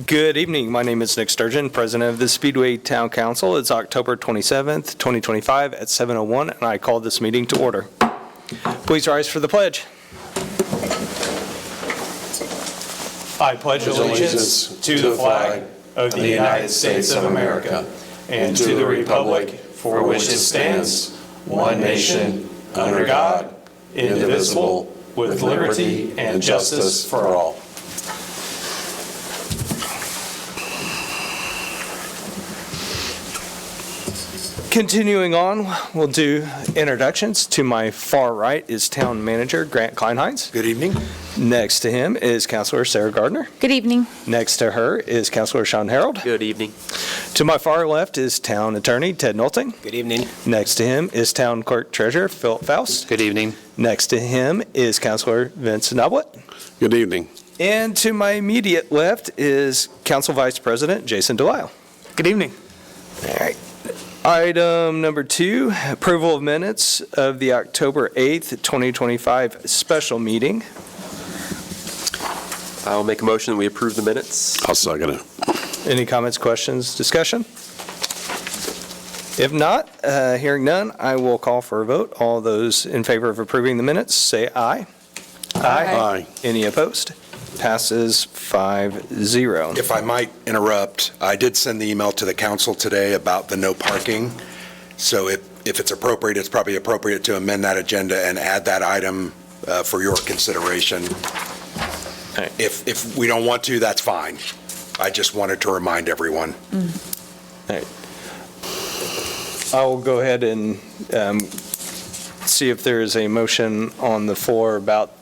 Good evening. My name is Nick Sturgeon, President of the Speedway Town Council. It's October 27th, 2025 at 7:01, and I call this meeting to order. Please rise for the pledge. I pledge allegiance to the flag of the United States of America and to the republic for which it stands, one nation, under God, indivisible, with liberty and justice for all. Continuing on, we'll do introductions. To my far right is Town Manager Grant Kleinheinz. Good evening. Next to him is Councilor Sarah Gardner. Good evening. Next to her is Councilor Sean Harold. Good evening. To my far left is Town Attorney Ted Nolting. Good evening. Next to him is Town Clerk Treasurer Philip Faust. Good evening. Next to him is Councilor Vince Noblet. Good evening. And to my immediate left is Council Vice President Jason Delisle. Good evening. All right. Item number 2, approval of minutes of the October 8th, 2025 special meeting. I'll make a motion that we approve the minutes. I'll second it. Any comments, questions, discussion? If not, hearing none, I will call for a vote. All those in favor of approving the minutes, say aye. Aye. Any opposed? Passes 5-0. If I might interrupt, I did send the email to the council today about the no parking. So if it's appropriate, it's probably appropriate to amend that agenda and add that item for your consideration. Right. If we don't want to, that's fine. I just wanted to remind everyone. All right. I'll go ahead and see if there is a motion on the floor about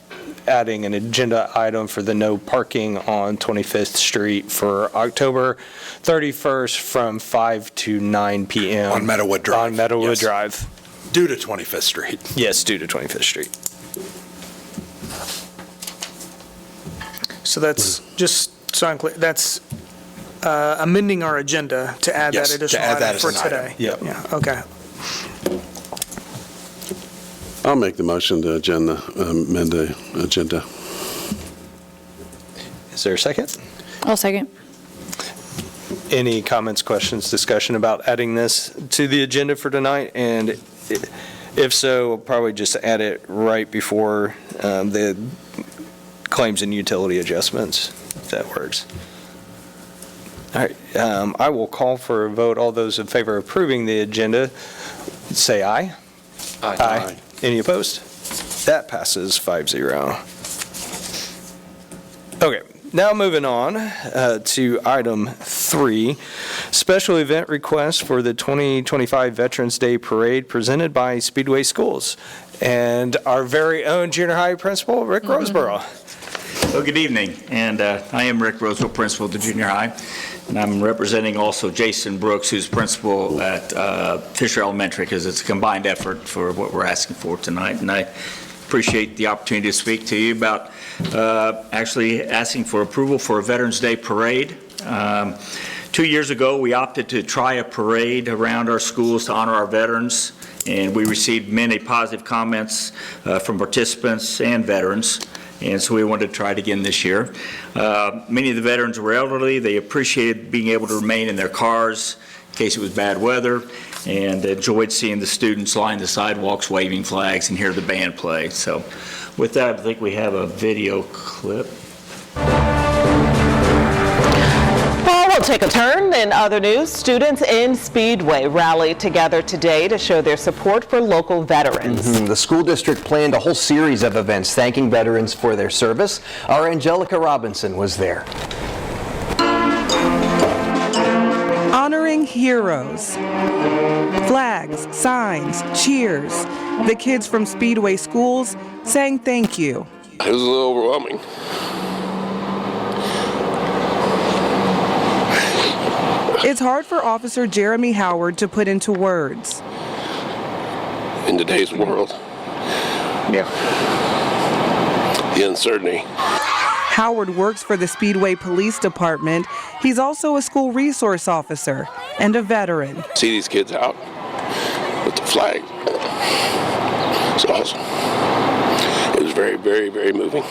adding an agenda item for the no parking on 25th Street for October 31st from 5 to 9 p.m. On Meadowwood Drive. On Meadowwood Yes. Drive. Due to 25th Street. Yes, due to 25th Street. So that's just so I'm clear. That's amending our agenda to add Yes, that to additional add that item as for an item. today. Yep. Yeah. Okay. I'll make the motion to amend the agenda. Is there a second? I'll second. Any comments, questions, discussion about adding this to the agenda for tonight? And if so, we'll probably just add it right before the claims and utility adjustments, if that works. All right, I will call for a vote. All those in favor of approving the agenda, say aye. Aye. Any opposed? That passes 5-0. Okay, now moving on to item 3, special event request for the 2025 Veterans Day Parade presented by Speedway Schools and our very own junior high principal, Rick Roseborough. Well, good evening, and I am Rick Roseville, principal at the junior high, and I'm representing also Jason Brooks, who's principal at Fisher Elementary, because it's a combined effort for what we're asking for tonight, and I appreciate the opportunity to speak to you about actually asking for approval for a Veterans Day parade. 2 years ago, we opted to try a parade around our schools to honor our veterans, and we received many positive comments from participants and veterans. And so we wanted to try it again this year. Many of the veterans were elderly. They appreciated being able to remain in their cars in case it was bad weather, and enjoyed seeing the students line the sidewalks waving flags and hear the band play. So with that, I think we have a video clip. We'll take a turn. In other news, students in Speedway rallied together today to show their support for local veterans. The school district planned a whole series of events thanking veterans for their service. Our Angelica Robinson was there. Honoring heroes. Flags, signs, cheers. The kids from Speedway schools saying thank you. It was a little overwhelming. It's hard for Officer Jeremy Howard to put into words. In today's world, the uncertainty. Howard works for the Speedway Police Department. He's also a school resource officer and a veteran. See these kids out with the flag. It's awesome. It was very, very, very moving.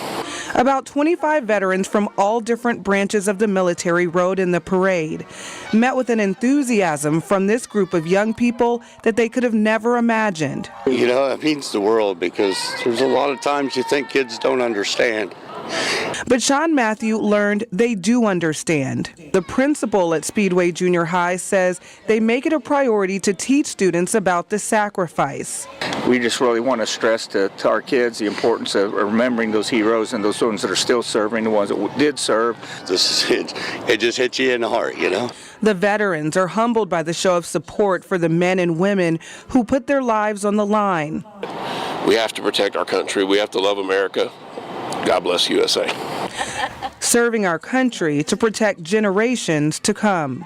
About 25 veterans from all different branches of the military rode in the parade, met with an enthusiasm from this group of young people that they could have never imagined. You know, it means the world because there's a lot of times you think kids don't understand. But Sean Matthew learned they do understand. The principal at Speedway Junior High says they make it a priority to teach students about the sacrifice. We just really want to stress to our kids the importance of remembering those heroes and those ones that are still serving, the ones that did serve. It just hits you in the heart, you know. The veterans are humbled by the show of support for the men and women who put their lives on the line. We have to protect our country. We have to love America. God bless USA. Serving our country to protect generations to come.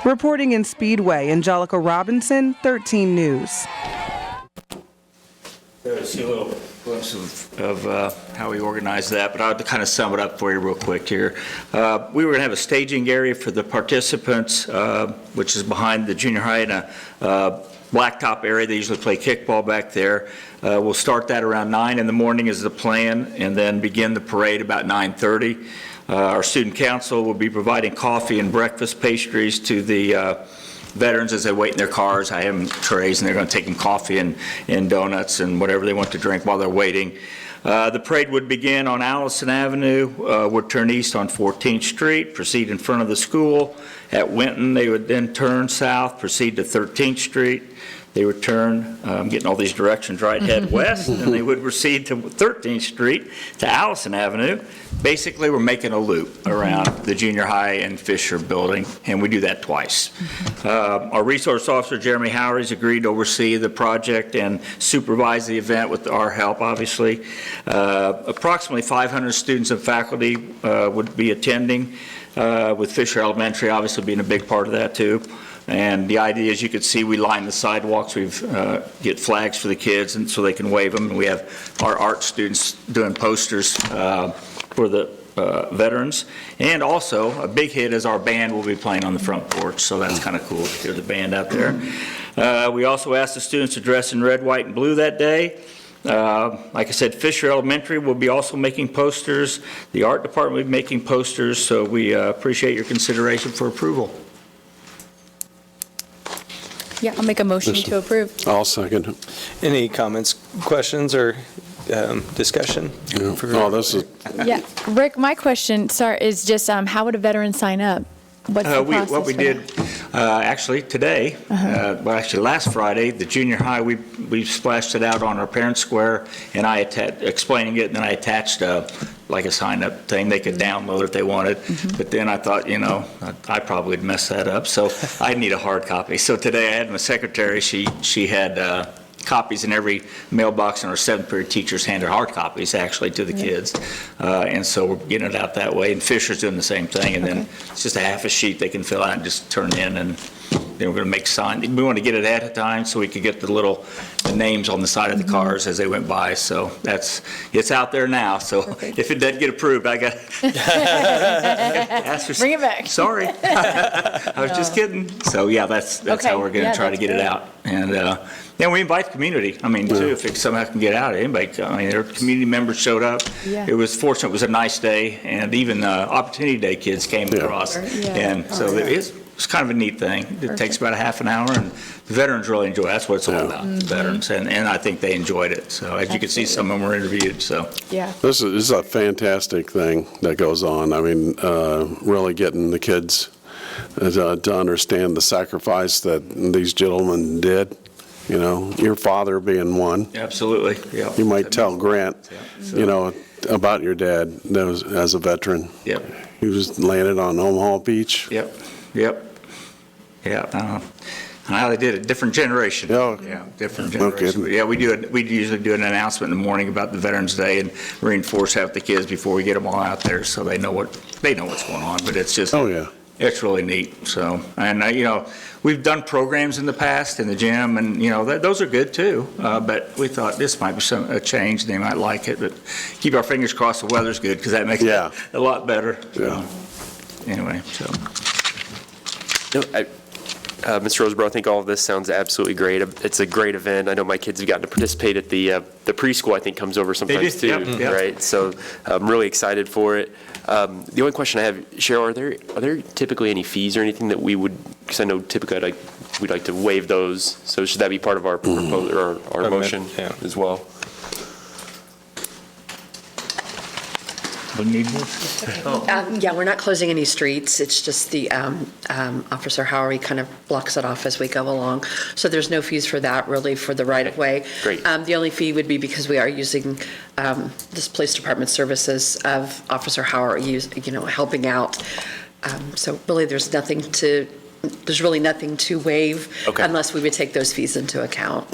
Reporting in Speedway, Angelica Robinson, 13 News. See a little glimpse of how we organized that, but I'll kind of sum it up for you real quick here. We were going to have a staging area for the participants, which is behind the junior high in a blacktop area. They usually play kickball back there. We'll start that around 9 in the morning is the plan, and then begin the parade about 9:30. Our student council will be providing coffee and breakfast pastries to the veterans as they wait in their cars. I have them trays, and they're going to take them coffee and donuts and whatever they want to drink while they're waiting. The parade would begin on Allison Avenue, would turn east on 14th Street, proceed in front of the school. At Winton, they would then turn south, proceed to 13th Street. They would turn, I'm getting all these directions right, head west, and they would proceed to 13th Street to Allison Avenue. Basically, we're making a loop around the junior high and Fisher building, and we do that twice. Our resource officer, Jeremy Howry's agreed to oversee the project and supervise the event with our help, obviously. Approximately 500 students and faculty would be attending, with Fisher Elementary obviously being a big part of that too. And the idea, as you can see, we line the sidewalks. We've get flags for the kids, and so they can wave them. And we have our art students doing posters for the veterans. And also, a big hit is our band will be playing on the front porch, so that's kind of cool to hear the band out there. We also asked the students to dress in red, white, and blue that day. Like I said, Fisher Elementary will be also making posters. The art department will be making posters, so we appreciate your consideration for approval. Yeah, I'll make a motion to approve. I'll second. Any comments, questions, or discussion? Oh, this is, Yeah, Rick, my question, sorry, is just how would a veteran sign up? What's the process What we for did, actually today, well actually last Friday, the junior high, we splashed it out on our parent square, and I explaining it, and then I attached like a sign up thing they could download if they wanted. But then I thought, you know, I probably would mess that up, so I need a hard copy. So today I had my secretary, she had copies in every mailbox, and our 7th period teachers handed hard copies actually to the kids. And so we're getting it out that way. And Fisher's doing the same thing. And then it's just a half a sheet they can fill out and just turn in. And then we're going to make signs. We want to get it ahead of time so we could get the names on the side of the cars as they went by. So it's out there now. So if it doesn't get approved, I got ask for. Bring it back. Sorry. I was just kidding. So yeah, that's how we're going to try to get it out. And then we invite the community. I mean, too, if it somehow can get out, anybody. I mean, their community members showed up. Yeah. It was fortunate. It was a nice day, and even Opportunity Day kids came across. And so it's kind of a neat thing. It takes about a half an hour, and the veterans really enjoy it. That's what it's all about, the veterans, and I think they enjoyed it. So as you can see, some of them were interviewed. So yeah, this is a fantastic thing that goes on. I mean, really getting the kids to understand the sacrifice that these gentlemen did. You know, your father being one. Absolutely, yeah. You might tell Grant, So- you know, about your dad that was, as a veteran. Yep. He was landed on Omaha Beach. Yep. Yeah. How they did it, different generation. Oh. Yeah, different No generation. kidding. Yeah, we usually do an announcement in the morning about the Veterans Day and reinforce half the kids before we get them all out there so they know what's going on. But it's just, Oh, yeah. it's really neat. So, and you know, we've done programs in the past in the gym, and you know those are good too. But we thought this might be a change. They might like it, but keep our fingers crossed the weather's good because that makes it a lot better. Yeah. Anyway, so. Mr. Roseborough, I think all of this sounds absolutely great. It's a great event. I know my kids have gotten to participate at the preschool, I think, comes over sometimes too, yep. right? So I'm really excited for it. The only question I have, Cheryl, are there typically any fees or anything that we would, because I know typically we'd like to waive those, so should that be part of our proposal, or our motion as well? Yeah, we're not closing any streets. It's just the Officer Howery kind of blocks it off as we go along. So there's no fees for that, really, for the right-of-way. Great. The only fee would be because we are using this police department services of Officer Howery, helping out. So really, there's really nothing to waive unless we would take those fees into account.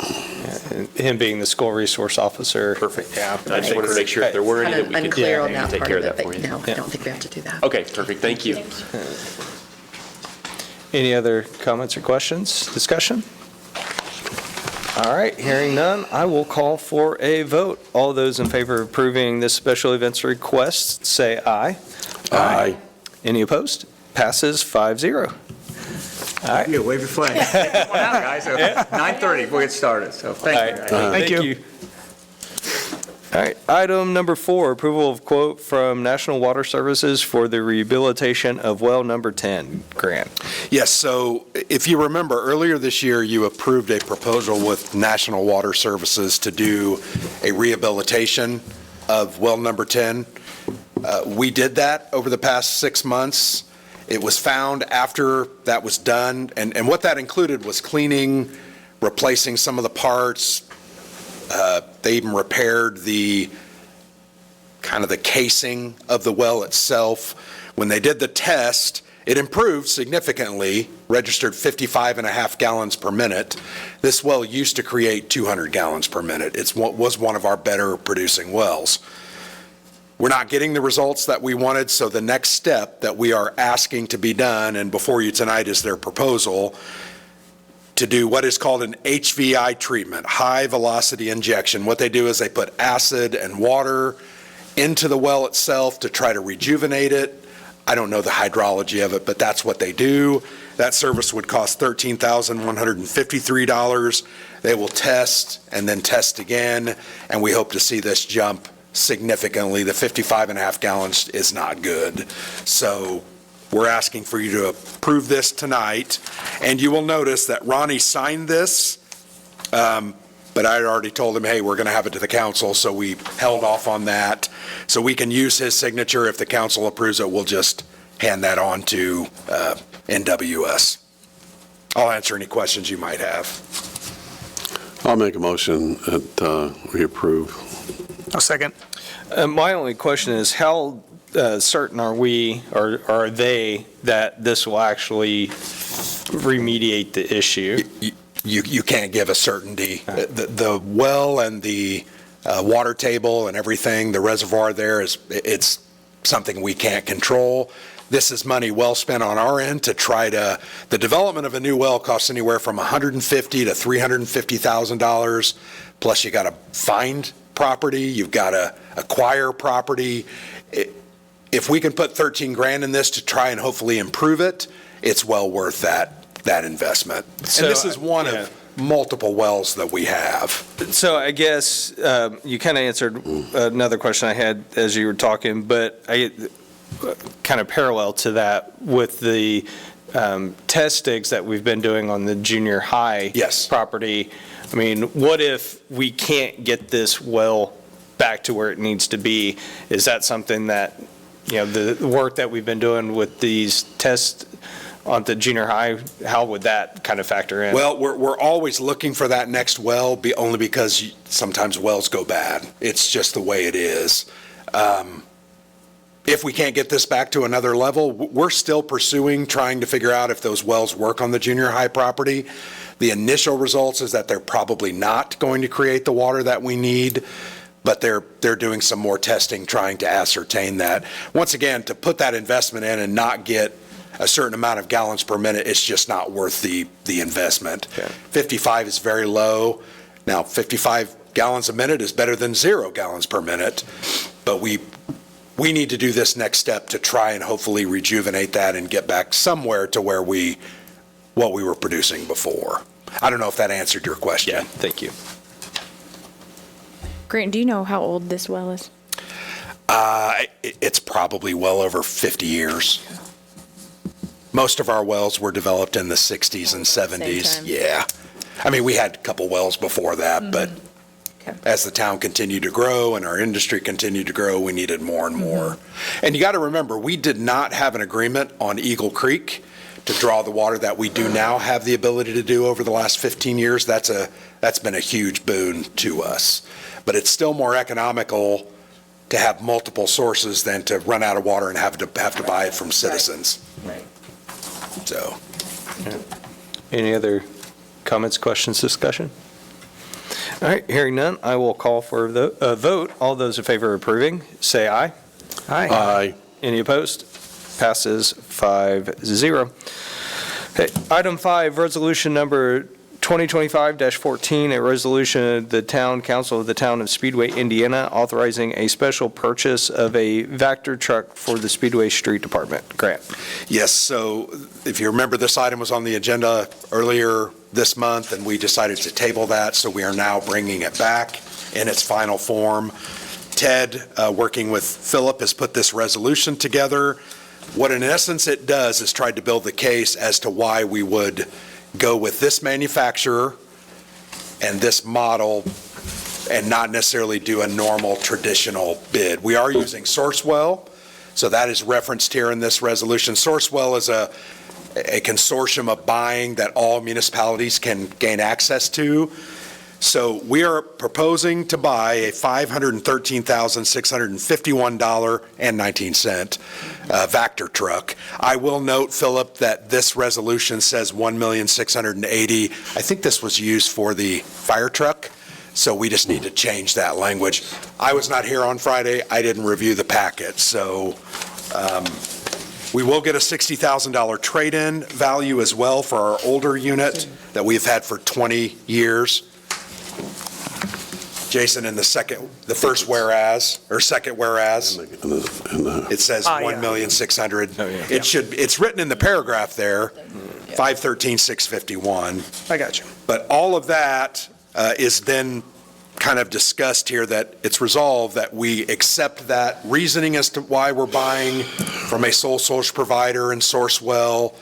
And him being the school resource officer. Perfect. Yeah. I just wanted to make sure if there were any that we could Unclear on that take part care of of it, that for but you. no, I don't think we have to do that. Okay, perfect. Thank you. Any other comments or questions, discussion? All right, hearing none, I will call for a vote. All those in favor of approving this special events request, say aye. Aye. Any opposed? Passes 5-0. All right. Yeah, wave your flag. Come on out, guys. 9:30, we'll get started, so thank you. Thank you. All right, item number 4, approval of quote from National Water Services for the rehabilitation of well number 10 grant. Yes, so if you remember, earlier this year, you approved a proposal with National Water Services to do a rehabilitation of well number 10. We did that over the past 6 months. It was found after that was done, and what that included was cleaning, replacing some of the parts. They even repaired the casing of the well itself. When they did the test, it improved significantly, registered 55.5 gallons per minute. This well used to create 200 gallons per minute. It was one of our better producing wells. We're not getting the results that we wanted, so the next step that we are asking to be done, and before you tonight is their proposal, to do what is called an HVI treatment, high velocity injection. What they do is they put acid and water into the well itself to try to rejuvenate it. I don't know the hydrology of it, but that's what they do. That service would cost $13,153. They will test and then test again, and we hope to see this jump significantly. The 55.5 gallons is not good. So we're asking for you to approve this tonight. And you will notice that Ronnie signed this, but I had already told him, hey, we're going to have it to the council, so we held off on that. So we can use his signature. If the council approves it, we'll just hand that on to NWS. I'll answer any questions you might have. I'll make a motion that we approve. I'll second. My only question is how certain are we, or are they, that this will actually remediate the issue? You can't give a certainty. The well and the water table and everything, the reservoir there, it's something we can't control. This is money well spent on our end to try to, the development of a new well costs anywhere from $150,000 to $350,000, plus you got to find property, you've got to acquire property. If we can put 13 grand in this to try and hopefully improve it, it's well worth that investment. So, and this is one of multiple wells that we have. So I guess you kind of answered another question I had as you were talking, but I kind of parallel to that with the test digs that we've been doing on the junior high property. I mean, what if we can't get this well back to where it needs to be? Is that something that, the work that we've been doing with these tests on the junior high, how would that kind of factor in? Well, we're always looking for that next well, only because sometimes wells go bad. It's just the way it is. If we can't get this back to another level, we're still pursuing, trying to figure out if those wells work on the junior high property. The initial results is that they're probably not going to create the water that we need, but they're doing some more testing, trying to ascertain that. Once again, to put that investment in and not get a certain amount of gallons per minute, it's just not worth the investment. 55 is very low. Now, 55 gallons a minute is better than 0 gallons per minute, but we need to do this next step to try and hopefully rejuvenate that and get back somewhere to where we what we were producing before. I don't know if that answered your question. Yeah, thank you. Grant, do you know how old this well is? It's probably well over 50 years. Most of our wells were developed in the 60s and 70s. time. Yeah. I mean, we had a couple wells before that, but Okay. as the town continued to grow and our industry continued to grow, we needed more and more. And you got to remember, we did not have an agreement on Eagle Creek to draw the water that we do now have the ability to do over the last 15 years. That's been a huge boon to us. But it's still more economical to have multiple sources than to run out of water and have to buy it from citizens. Right. So, Any other comments, questions, discussion? All right, hearing none, I will call for a vote. All those in favor of approving, say aye. Aye. Any opposed? Passes 5-0. Okay, item 5, resolution number 2025-14, a resolution of the Town Council of the Town of Speedway, Indiana, authorizing a special purchase of a Vector truck for the Speedway Street Department. Grant. yes, so if you remember, this item was on the agenda earlier this month, and we decided to table that, so we are now bringing it back in its final form. Ted, working with Philip, has put this resolution together. What in essence it does is tried to build the case as to why we would go with this manufacturer and this model and not necessarily do a normal traditional bid. We are using Sourcewell, so that is referenced here in this resolution. Sourcewell is a consortium of buying that all municipalities can gain access to. So we are proposing to buy a $513,651.19 Vector truck. I will note, Philip, that this resolution says $1,680,000. I think this was used for the fire truck, so we just need to change that language. I was not here on Friday. I didn't review the packet, so we will get a $60,000 trade-in value as well for our older unit that we've had for 20 years. Jason, in the first whereas, or second whereas, it says yeah. $1,600,000. It's written in the paragraph there, $513,651. I got you. But all of that is then kind of discussed here, that it's resolved that we accept that reasoning as to why we're buying from a sole source provider in Sourcewell,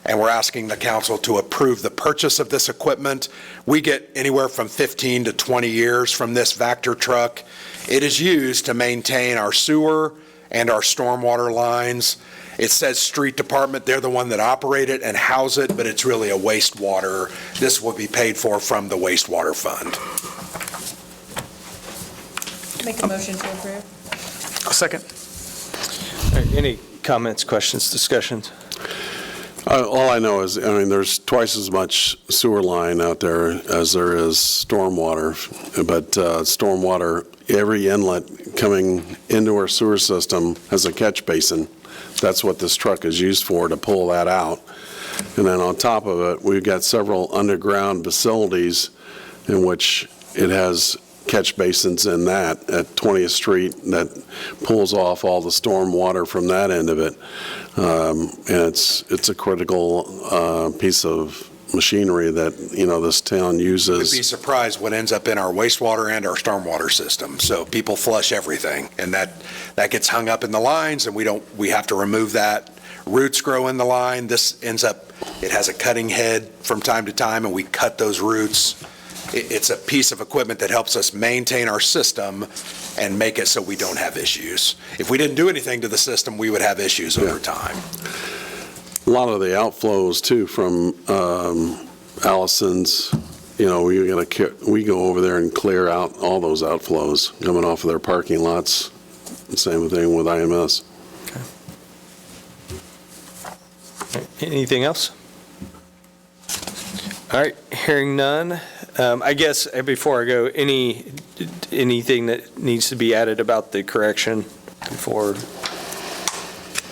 and we're asking the council to approve the purchase of this equipment. We get anywhere from 15 to 20 years from this Vector truck. It is used to maintain our sewer and our stormwater lines. It says street department, they're the one that operate it and house it, but it's really a wastewater. This will be paid for from the wastewater fund. Make a motion to approve. A second. All right, any comments, questions, discussions? All I know is, there's twice as much sewer line out there as there is stormwater, but stormwater, every inlet coming into our sewer system has a catch basin. That's what this truck is used for, to pull that out. And then on top of it, we've got several underground facilities in which it has catch basins in that at 20th Street that pulls off all the storm water from that end of it. And it's a critical piece of machinery that, this town uses. You'd be surprised what ends up in our wastewater and our stormwater system. So people flush everything, and that gets hung up in the lines, and we have to remove that. Roots grow in the line. This ends up, it has a cutting head from time to time, and we cut those roots. It's a piece of equipment that helps us maintain our system and make it so we don't have issues. If we didn't do anything to the system, we would have issues over time. A lot of the outflows too from Allison's, we go over there and clear out all those outflows coming off of their parking lots. Same thing with IMS. Okay. Anything else? All right, hearing none. I guess before I go, anything that needs to be added about the correction before?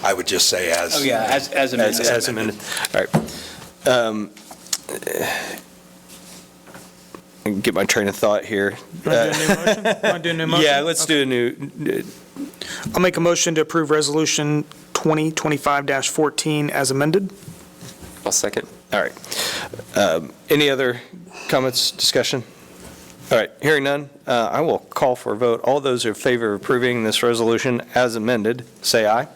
I would just say as. Oh, yeah, as amended. As amended. All right. I can get my train of thought here. Want to do a new motion? Yeah, let's do a new. I'll make a motion to approve Resolution 2025-14 as amended. I'll second. All right. Any other comments, discussion? All right, hearing none, I will call for a vote. All those in favor of approving this resolution as amended, say aye.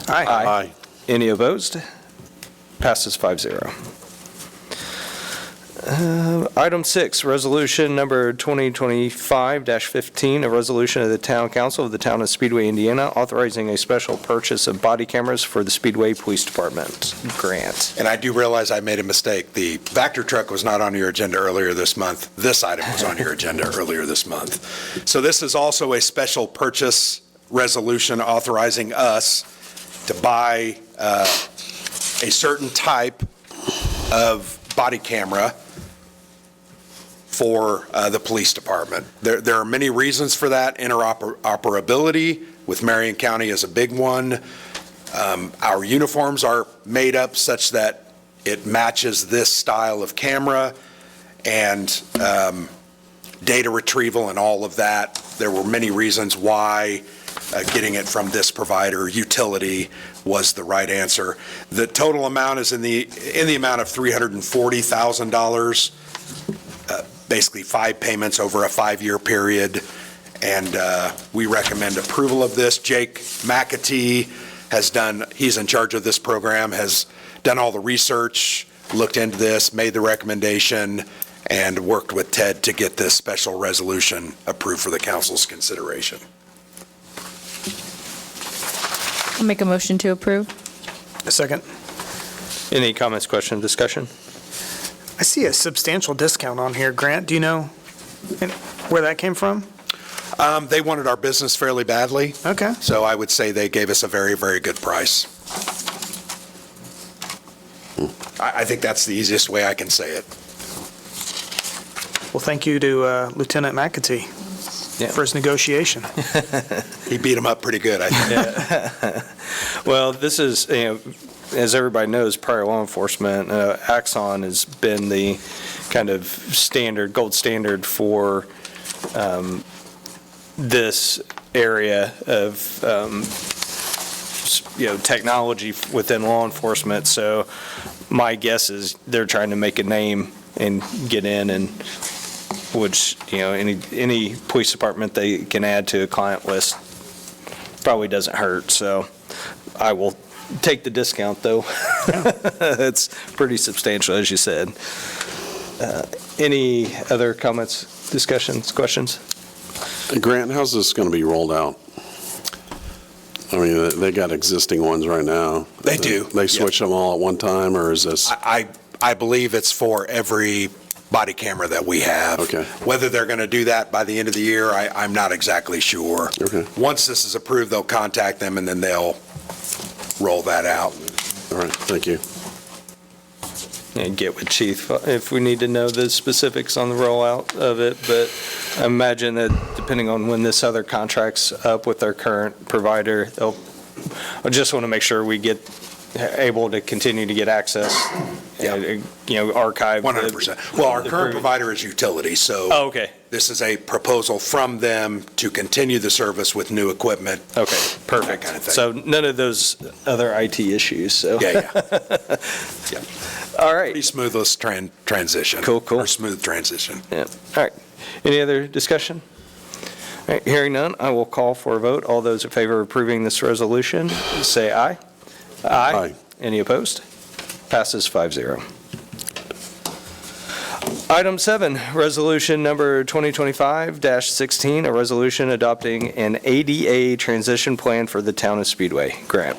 Aye. Aye. Any opposed? Passes 5-0. Item 6, resolution number 2025-15, a resolution of the Town Council of the Town of Speedway, Indiana, authorizing a special purchase of body cameras for the Speedway Police Department grant. And I do realize I made a mistake. The Vector truck was not on your agenda earlier this month. This item was on your agenda earlier this month. So this is also a special purchase resolution authorizing us to buy a certain type of body camera for the police department. There are many reasons for that. Interoperability with Marion County is a big one. Our uniforms are made up such that it matches this style of camera, and data retrieval and all of that. There were many reasons why getting it from this provider, utility, was the right answer. The total amount is in the amount of $340,000. Basically 5 payments over a 5-year period, and we recommend approval of this. Jake McAtee he's in charge of this program, has done all the research, looked into this, made the recommendation, and worked with Ted to get this special resolution approved for the council's consideration. I'll make a motion to approve. A second. Any comments, questions, discussion? I see a substantial discount on here. Grant, do you know where that came from? They wanted our business fairly badly. Okay. So I would say they gave us a very, very good price. I think that's the easiest way I can say it. Well, thank you to Lieutenant McAtee for his negotiation. He beat him up pretty good, I think. Well, this is, as everybody knows, prior law enforcement, Axon has been the kind of gold standard for this area of, technology within law enforcement. So my guess is they're trying to make a name and get in, and which, any police department they can add to a client list probably doesn't hurt. So I will take the discount, though. It's pretty substantial, as you said. Any other comments, discussions, questions? Grant, how's this going to be rolled out? I mean, they got existing ones right now. They do. They switch them all at one time, or is this? I believe it's for every body camera that we have. Okay. Whether they're going to do that by the end of the year, I'm not exactly sure. Okay. Once this is approved, they'll contact them, and then they'll roll that out. All right, thank you. And get with Chief if we need to know the specifics on the rollout of it, but I imagine that depending on when this other contract's up with our current provider, I just want to make sure we get able to continue to get access, archive. 100%. Well, our current provider is utility, so Oh, okay. this is a proposal from them to continue the service with new equipment. Okay, perfect. That kind of thing. So none of those other IT issues, so. Yeah. All right. Pretty smoothest transition. Cool. Or smooth transition. Yeah, all right. Any other discussion? All right, hearing none, I will call for a vote. All those in favor of approving this resolution, say aye. Aye. Any opposed? Passes 5-0. Item 7, resolution number 2025-16, a resolution adopting an ADA transition plan for the town of Speedway. Grant.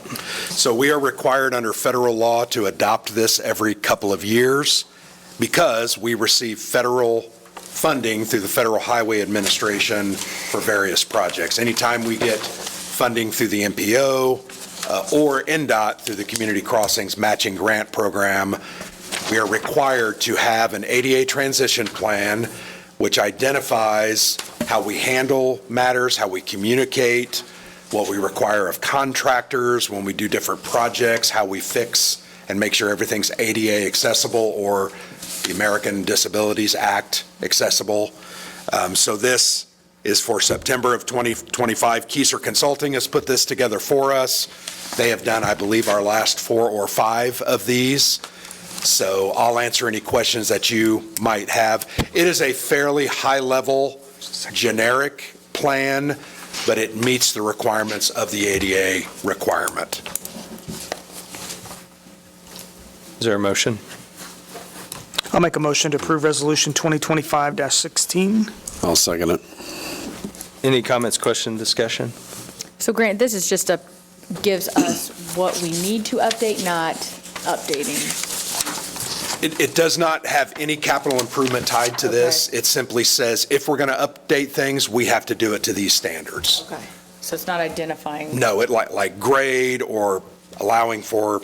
So we are required under federal law to adopt this every couple of years because we receive federal funding through the Federal Highway Administration for various projects. Anytime we get funding through the MPO or NDOT through the Community Crossings Matching Grant Program, we are required to have an ADA transition plan which identifies how we handle matters, how we communicate, what we require of contractors when we do different projects, how we fix and make sure everything's ADA accessible or the American Disabilities Act accessible. So this is for September of 2025. Kieser Consulting has put this together for us. They have done, I believe, our last 4 or 5 of these. So I'll answer any questions that you might have. It is a fairly high-level, generic plan, but it meets the requirements of the ADA requirement. Is there a motion? I'll make a motion to approve Resolution 2025-16. I'll second it. Any comments, question, discussion? So Grant, this is just gives us what we need to update, not updating. It does not have any capital improvement tied to this. It simply says, if we're going to update things, we have to do it to these standards. Okay. So it's not identifying. No, it like grade or allowing for,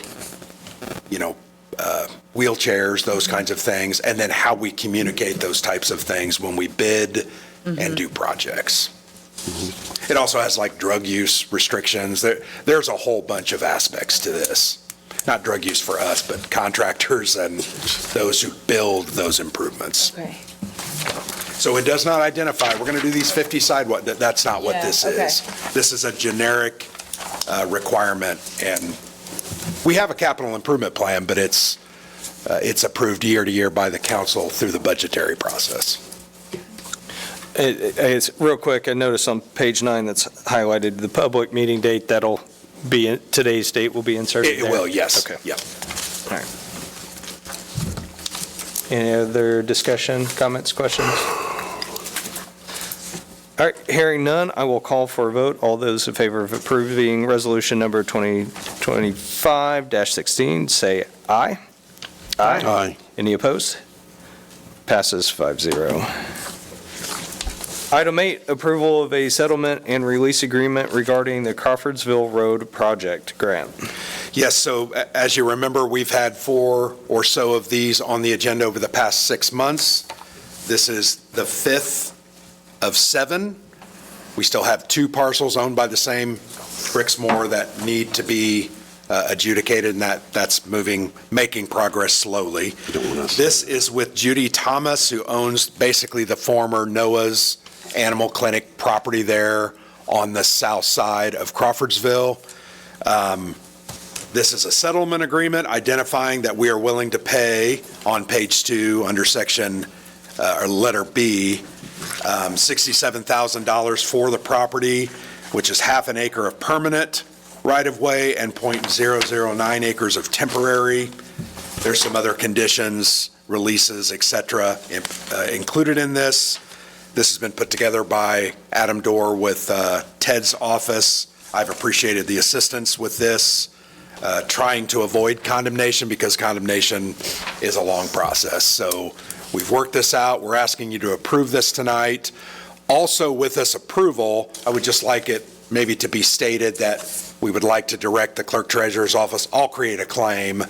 wheelchairs, those kinds of things, and then how we communicate those types of things when we bid and do projects. It also has like drug use restrictions. There's a whole bunch of aspects to this. Not drug use for us, but contractors and those who build those improvements. Okay. So it does not identify, we're going to do these 50 sidewalk, that's not what this is. This is a generic requirement, and we have a capital improvement plan, but it's approved year to year by the council through the budgetary process. It's real quick, I noticed on page 9 that's highlighted, the public meeting date, that'll be, today's date will be inserted It there? will, yes. Okay. Yep. All right. Any other discussion, comments, questions? All right, hearing none, I will call for a vote. All those in favor of approving resolution number 2025-16, say aye. Aye. Any opposed? Passes 5-0. Item 8, approval of a settlement and release agreement regarding the Crawfordsville Road project grant. Yes, so as you remember, we've had 4 or so of these on the agenda over the past 6 months. This is the 5th of 7. We still have 2 parcels owned by the same Brixmore that need to be adjudicated, and that's making progress slowly. This is with Judy Thomas, who owns basically the former Noah's Animal Clinic property there on the south side of Crawfordsville. This is a settlement agreement identifying that we are willing to pay on page 2 under section or letter B, $67,000 for the property, which is half an acre of permanent right-of-way and .009 acres of temporary. There's some other conditions, releases, et cetera, included in this. This has been put together by Adam Dorr with Ted's office. I've appreciated the assistance with this, trying to avoid condemnation because condemnation is a long process. So we've worked this out. We're asking you to approve this tonight. Also, with this approval, I would just like it maybe to be stated that we would like to direct the clerk treasurer's office. I'll create a claim.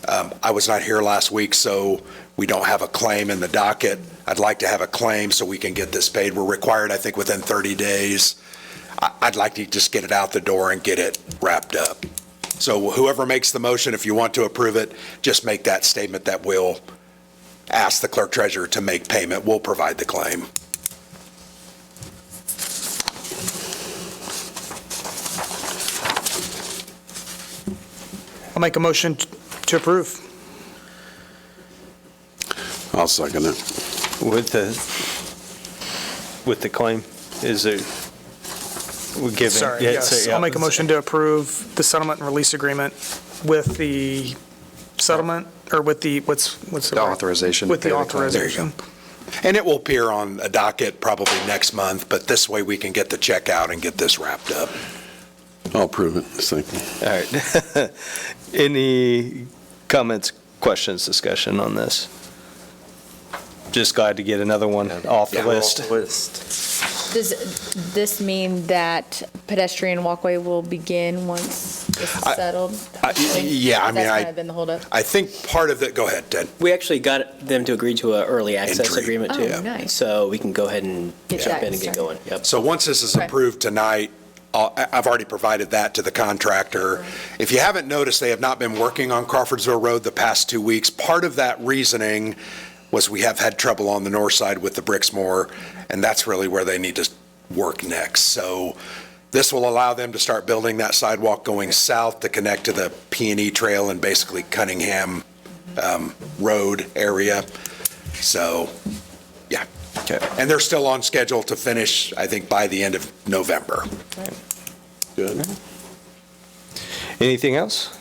I was not here last week, so we don't have a claim in the docket. I'd like to have a claim so we can get this paid. We're required, I think, within 30 days. I'd like to just get it out the door and get it wrapped up. So whoever makes the motion, if you want to approve it, just make that statement that we'll ask the clerk treasurer to make payment. We'll provide the claim. I'll make a motion to approve. I'll second it. With the claim, is it, we're giving? Sorry, yeah, yes. so, yeah. I'll make a motion to approve the settlement and release agreement with the settlement, or with the, what's the authorization. With the authorization. And it will appear on a docket probably next month, but this way we can get the check out and get this wrapped up. I'll approve it. Thank you. All right. Any comments, questions, discussion on this? Just glad to get another one off the list. Does this mean that pedestrian walkway will begin once this is settled? Yeah, I mean, That's kind of been the holdup. I think part of it, go ahead, Ted. We actually got them to agree to an early access Entry. agreement too. Oh, nice. So we can go ahead and Get jump that in and get started. going. Yep. So once this is Okay. approved tonight, I've already provided that to the contractor. If you haven't noticed, they have not been working on Crawfordsville Road the past 2 weeks. Part of that reasoning was we have had trouble on the north side with the Brixmore, and that's really where they need to work next. So this will allow them to start building that sidewalk going south to connect to the P&E trail and basically Cunningham road area. So, yeah. Okay. And they're still on schedule to finish, I think, by the end of November. Good. Anything else?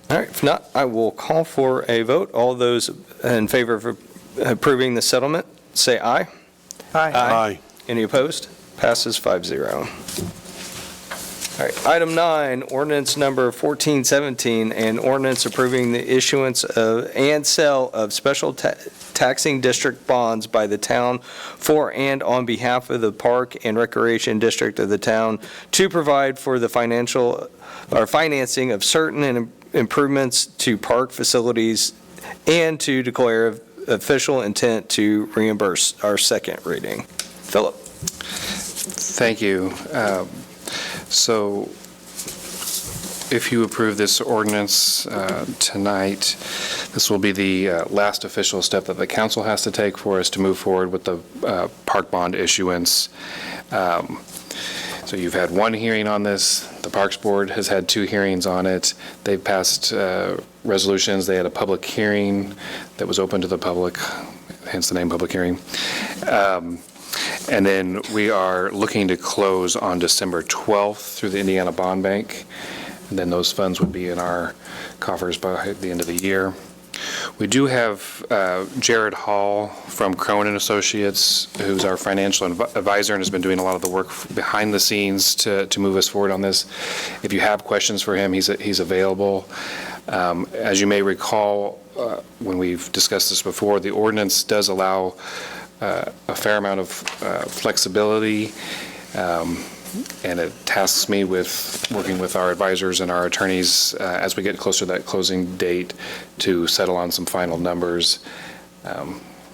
All right, if not, I will call for a vote. All those in favor of approving the settlement, say aye. Aye. Any opposed? Passes 5-0. All right, item 9, ordinance number 1417, and ordinance approving the issuance of and sale of special taxing district bonds by the town for and on behalf of the Park and Recreation District of the town to provide for the financing of certain improvements to park facilities and to declare official intent to reimburse. Our second reading. Philip. Thank you. So if you approve this ordinance tonight, this will be the last official step that the council has to take for us to move forward with the park bond issuance. So you've had one hearing on this. The Parks Board has had 2 hearings on it. They've passed resolutions. They had a public hearing that was open to the public, hence the name public hearing. And then we are looking to close on December 12th through the Indiana Bond Bank. And then those funds would be in our coffers by the end of the year. We do have Jared Hall from Cronin Associates, who's our financial advisor and has been doing a lot of the work behind the scenes to move us forward on this. If you have questions for him, he's available. As you may recall, when we've discussed this before, the ordinance does allow a fair amount of flexibility, and it tasks me with working with our advisors and our attorneys as we get closer to that closing date to settle on some final numbers.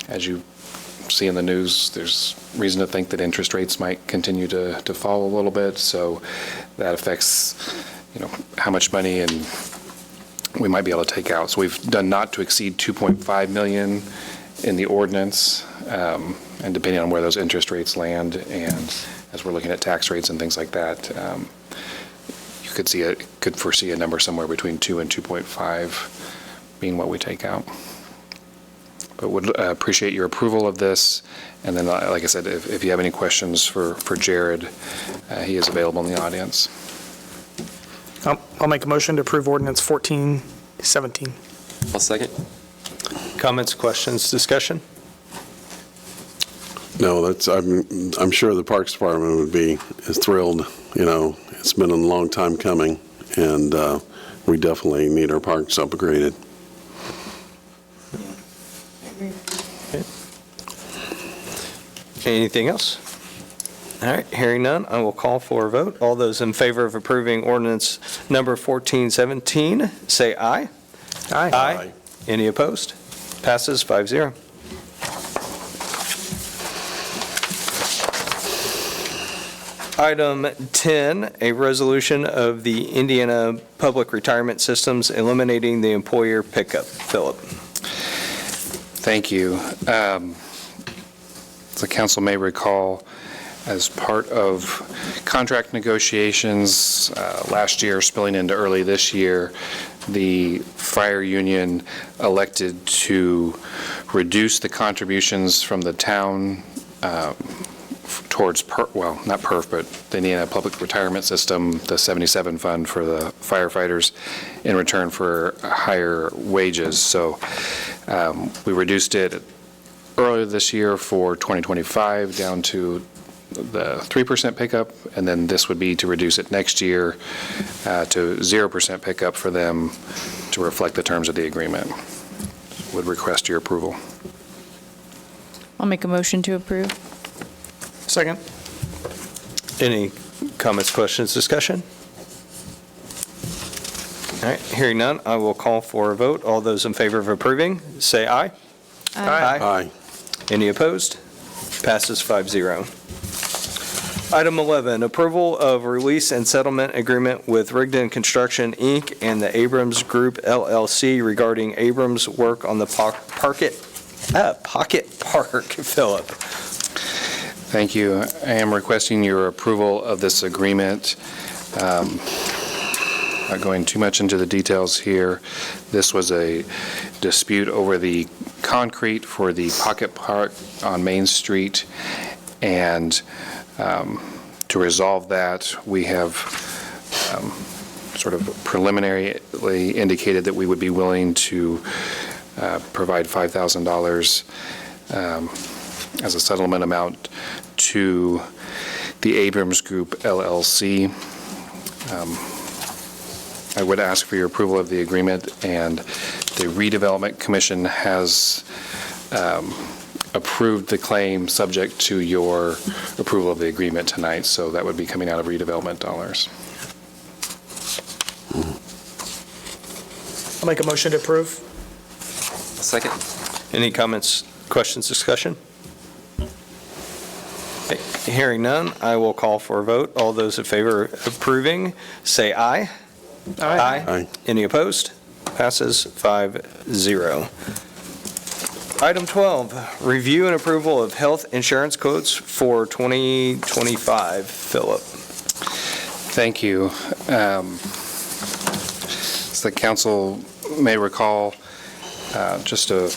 As you see in the news, there's reason to think that interest rates might continue to fall a little bit, so that affects, how much money and we might be able to take out. So we've done not to exceed 2.5 million in the ordinance, and depending on where those interest rates land, and as we're looking at tax rates and things like that, you could foresee a number somewhere between 2 and 2.5 being what we take out. But would appreciate your approval of this, and then, like I said, if you have any questions for Jared, he is available in the audience. I'll make a motion to approve ordinance 1417. I'll second. Comments, questions, discussion? No, I'm sure the Parks Department would be thrilled. It's been a long time coming, and we definitely need our parks upgraded. Anything else? All right, hearing none, I will call for a vote. All those in favor of approving ordinance number 1417, say aye. Aye. Any opposed? Passes 5-0. Item 10, a resolution of the Indiana Public Retirement Systems eliminating the employer pickup. Philip. Thank you. The council may recall, as part of contract negotiations last year spilling into early this year, the fire union elected to reduce the contributions from the town towards, not PERF, but the Indiana Public Retirement System, the 77 fund for the firefighters, in return for higher wages. So we reduced it earlier this year for 2025 down to the 3% pickup, and then this would be to reduce it next year to 0% pickup for them to reflect the terms of the agreement. Would request your approval. I'll make a motion to approve. Second. Any comments, questions, discussion? All right, hearing none, I will call for a vote. All those in favor of approving, say aye. Aye. Any opposed? Passes 5-0. Item 11, approval of release and settlement agreement with Rigdon Construction, Inc. and the Abrams Group, LLC regarding Abrams' work on the Pocket Park. Philip. Thank you. I am requesting your approval of this agreement. Not going too much into the details here. This was a dispute over the concrete for the Pocket Park on Main Street, and to resolve that, we have sort of preliminarily indicated that we would be willing to provide $5,000 as a settlement amount to the Abrams Group LLC. I would ask for your approval of the agreement, and the Redevelopment Commission has approved the claim subject to your approval of the agreement tonight, so that would be coming out of redevelopment dollars. I'll make a motion to approve. Second. Any comments, questions, discussion? Okay, hearing none, I will call for a vote. All those in favor of approving, say aye. Aye. Aye. Any opposed? Passes 5-0. Item 12, review and approval of health insurance quotes for 2025. Philip. Thank you. As the council may recall, just the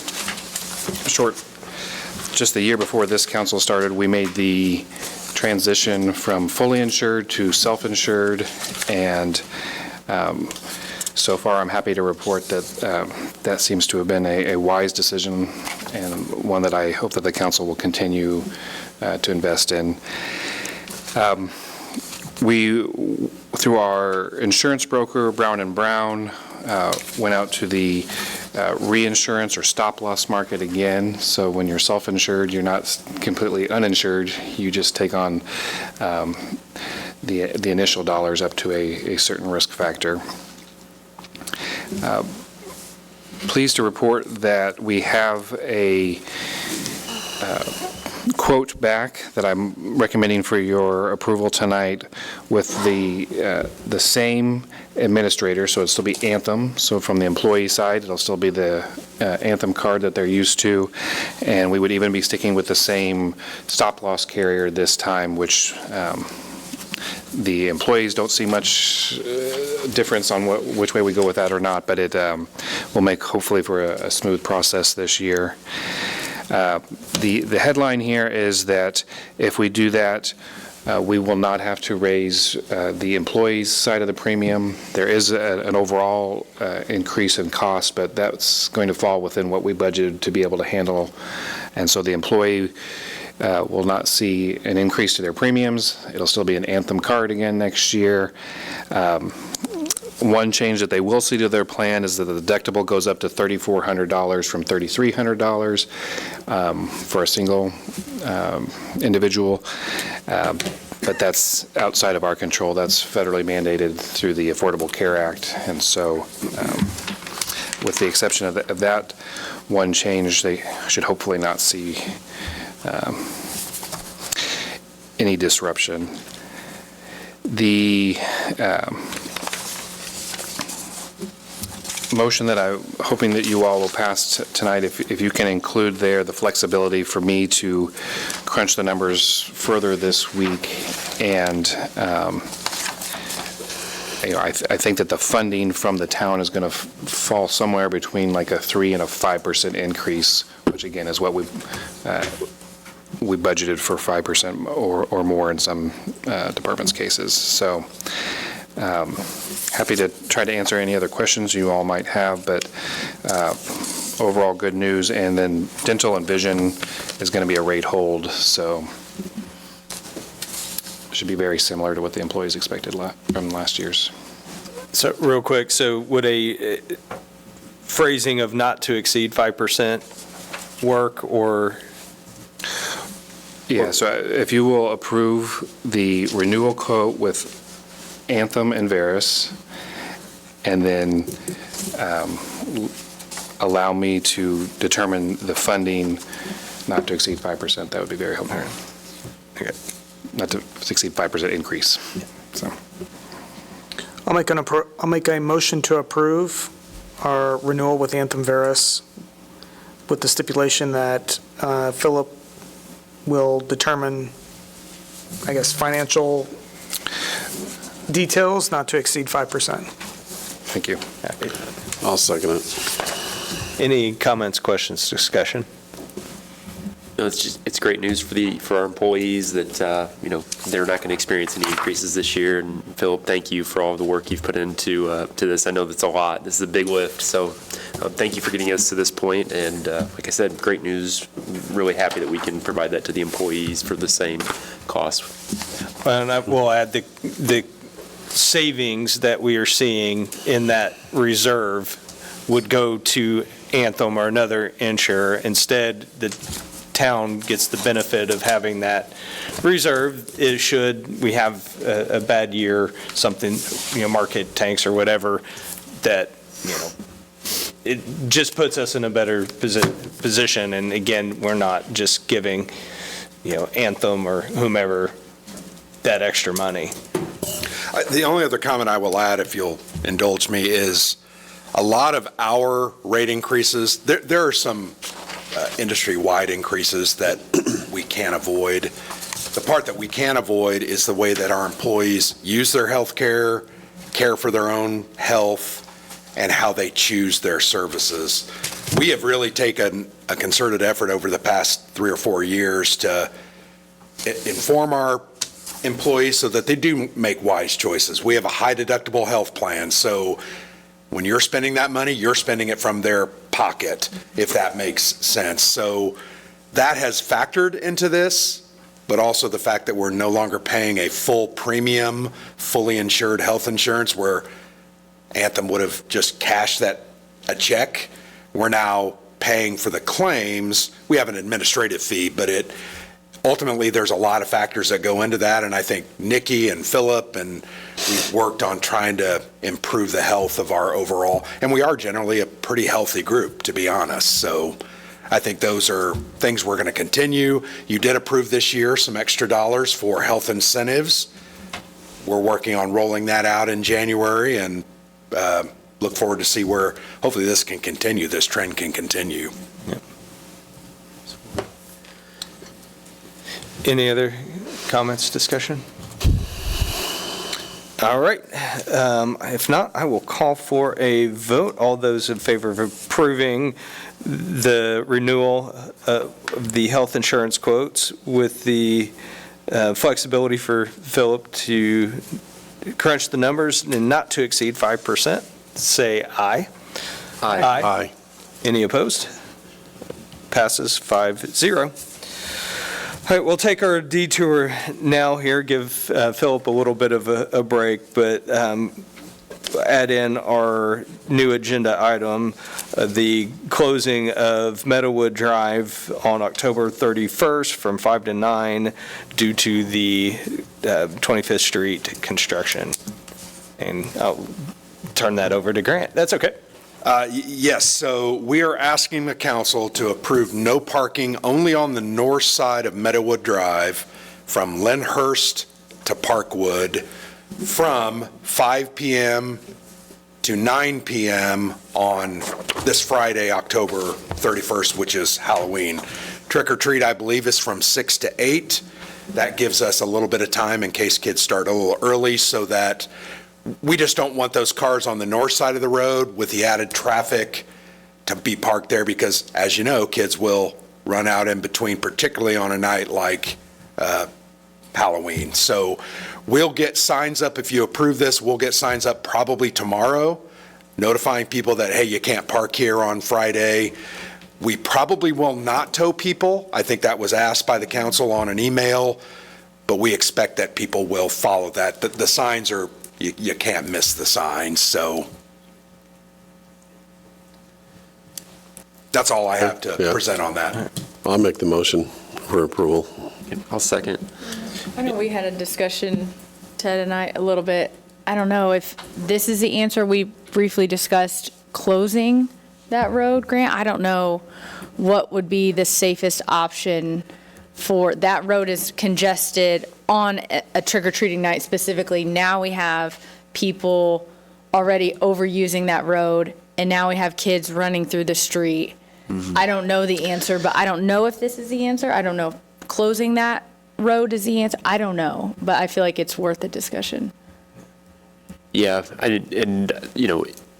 year before this council started, we made the transition from fully insured to self-insured, and so far I'm happy to report that that seems to have been a wise decision, and one that I hope that the council will continue to invest in. We, through our insurance broker, Brown & Brown, went out to the reinsurance or stop-loss market again. So when you're self-insured, you're not completely uninsured. You just take on the initial dollars up to a certain risk factor. Pleased to report that we have a quote back that I'm recommending for your approval tonight with the same administrator, so it'll still be Anthem. So from the employee side, it'll still be the Anthem card that they're used to, and we would even be sticking with the same stop-loss carrier this time, which the employees don't see much difference on which way we go with that or not, but it will make hopefully for a smooth process this year. The headline here is that if we do that, we will not have to raise the employees' side of the premium. There is an overall increase in cost, but that's going to fall within what we budgeted to be able to handle. And so the employee will not see an increase to their premiums. It'll still be an Anthem card again next year. One change that they will see to their plan is that the deductible goes up to $3,400 from $3,300 for a single individual. But that's outside of our control. That's federally mandated through the Affordable Care Act. And so with the exception of that one change, they should hopefully not see any disruption. The motion that I'm hoping that you all will pass tonight, if you can include there the flexibility for me to crunch the numbers further this week, and I think that the funding from the town is going to fall somewhere between like a 3% and a 5% increase, which again is what we budgeted for 5% or more in some departments' cases. So happy to try to answer any other questions you all might have, but overall good news. And then dental and vision is going to be a rate hold, so it should be very similar to what the employees expected from last year's. So real quick, so would a phrasing of not to exceed 5% work, or? Yeah, so if you will approve the renewal quote with Anthem and Veris, and then allow me to determine the funding not to exceed 5%, that would be very helpful. Okay. Not to exceed 5% increase. So I'll make a motion to approve our renewal with Anthem Veris with the stipulation that Philip will determine, I guess, financial details not to exceed 5%. Thank you. I'll second it. Any comments, questions, discussion? No, it's great news for our employees that, they're not going to experience any increases this year. And Philip, thank you for all the work you've put into to this. I know that's a lot. This is a big lift. So thank you for getting us to this point. And like I said, great news. Really happy that we can provide that to the employees for the same cost. And I will add the savings that we are seeing in that reserve would go to Anthem or another insurer. Instead, the town gets the benefit of having that reserve. Should we have a bad year, something, market tanks or whatever, that, it just puts us in a better position. And again, we're not just giving, Anthem or whomever that extra money. The only other comment I will add, if you'll indulge me, is a lot of our rate increases, there are some industry-wide increases that we can't avoid. The part that we can avoid is the way that our employees use their health care for their own health, and how they choose their services. We have really taken a concerted effort over the past 3 or 4 years to inform our employees so that they do make wise choices. We have a high deductible health plan, so when you're spending that money, you're spending it from their pocket, if that makes sense. So that has factored into this, but also the fact that we're no longer paying a full premium, fully insured health insurance where Anthem would have just cashed a check. We're now paying for the claims. We have an administrative fee, but ultimately there's a lot of factors that go into that, and I think Nikki and Philip and we've worked on trying to improve the health of our overall, and we are generally a pretty healthy group, to be honest. So I think those are things we're going to continue. You did approve this year some extra dollars for health incentives. We're working on rolling that out in January, and look forward to see where hopefully this trend can continue. Any other comments, discussion? All right. If not, I will call for a vote. All those in favor of approving the renewal of the health insurance quotes with the flexibility for Philip to crunch the numbers and not to exceed 5%, say aye. Aye. Aye. Any opposed? Passes 5-0. All right, we'll take our detour now here, give Philip a little bit of a break, but add in our new agenda item, the closing of Meadowood Drive on October 31st from 5 to 9 due to the 25th Street construction. And I'll turn that over to Grant. That's okay. Yes, so we are asking the council to approve no parking only on the north side of Meadowood Drive from Lyndhurst to Parkwood from 5 p.m. to 9 p.m. on this Friday, October 31st, which is Halloween. Trick or treat, I believe, is from 6 to 8. That gives us a little bit of time in case kids start a little early, so that we just don't want those cars on the north side of the road with the added traffic to be parked there, because, as you know, kids will run out in between, particularly on a night like Halloween. So we'll get signs up. If you approve this, we'll get signs up probably tomorrow notifying people that, hey, you can't park here on Friday. We probably will not tow people. I think that was asked by the council on an email, but we expect that people will follow that. The signs are, you can't miss the signs, so that's all I have to present on that. I'll make the motion for approval. I'll second. I know we had a discussion, Ted and I, a little bit. I don't know if this is the answer. We briefly discussed closing that road, Grant. I don't know what would be the safest option for that road. Is congested on a trick-or-treating night specifically. Now we have people already overusing that road, and now we have kids running through the street. Mm-hmm. I don't know the answer, but I don't know if this is the answer. I don't know if closing that road is the answer. I don't know, but I feel like it's worth a discussion. Yeah, and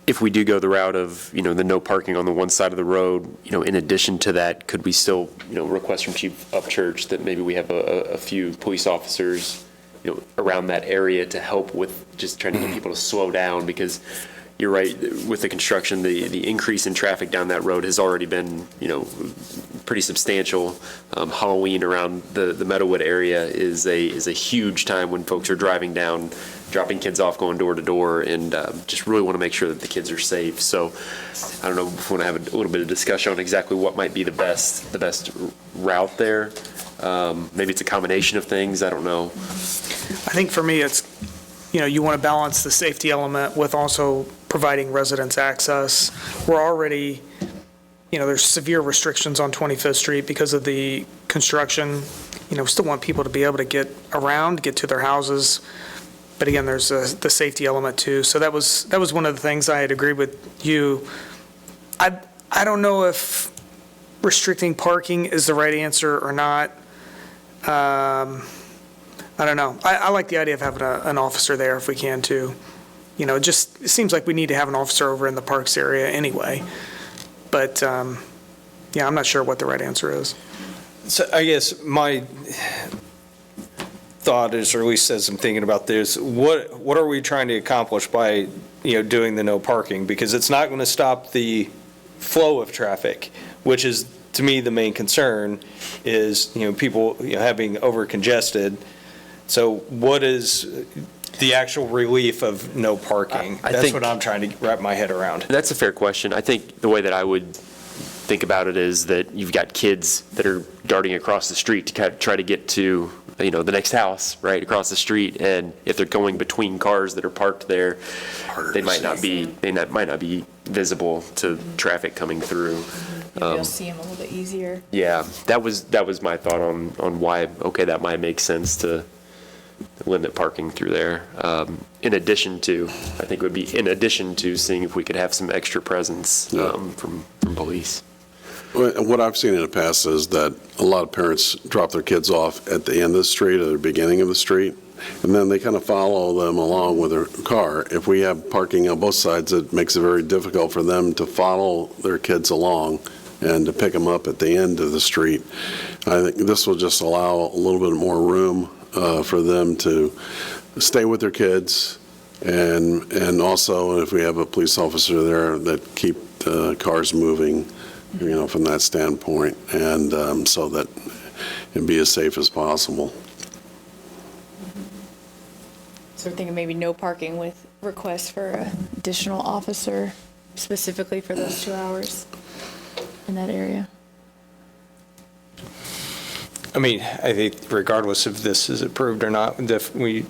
if we do go the route of, the no parking on the one side of the road, in addition to that, could we still, request from Chief Upchurch that maybe we have a few police officers, around that area to help with just trying to get people to slow down? Because you're right, with the construction, the increase in traffic down that road has already been, pretty substantial. Halloween around the Meadowwood area is a huge time when folks are driving down, dropping kids off, going door to door, and just really want to make sure that the kids are safe. So I don't know if we want to have a little bit of discussion on exactly what might be the best route there. Maybe it's a combination of things. I don't know. I think for me, it's, you want to balance the safety element with also providing residents access. We're already, there's severe restrictions on 25th Street because of the construction. We still want people to be able to get around, get to their houses. But again, there's the safety element too. So that was one of the things I had agreed with you. I don't know if restricting parking is the right answer or not. I don't know. I like the idea of having an officer there if we can too. It seems like we need to have an officer over in the parks area anyway. But yeah, I'm not sure what the right answer is. So I guess my thought is, or at least as I'm thinking about this, what are we trying to accomplish by, doing the no parking? Because it's not going to stop the flow of traffic, which is, to me, the main concern is, people, having over congested. So what is the actual relief of no parking? I That's think what I'm trying to wrap my head around. That's a fair question. I think the way that I would think about it is that you've got kids that are darting across the street to try to get to, the next house right across the street, and if they're going between cars that are parked there, they might not be visible to traffic coming through. Maybe you'll see them a little bit easier. Yeah, that was my thought on why, okay, that might make sense to limit parking through there. In addition to, I think it would be in addition to seeing if we could have some extra presence from police. What I've seen in the past is that a lot of parents drop their kids off at the end of the street or the beginning of the street, and then they kind of follow them along with their car. If we have parking on both sides, it makes it very difficult for them to follow their kids along and to pick them up at the end of the street. I think this will just allow a little bit more room for them to stay with their kids, and also if we have a police officer there that keep the cars moving, from that standpoint, and so that it be as safe as possible. So we're thinking maybe no parking with requests for an additional officer specifically for those 2 hours in that area. I mean, I think regardless if this is approved or not, we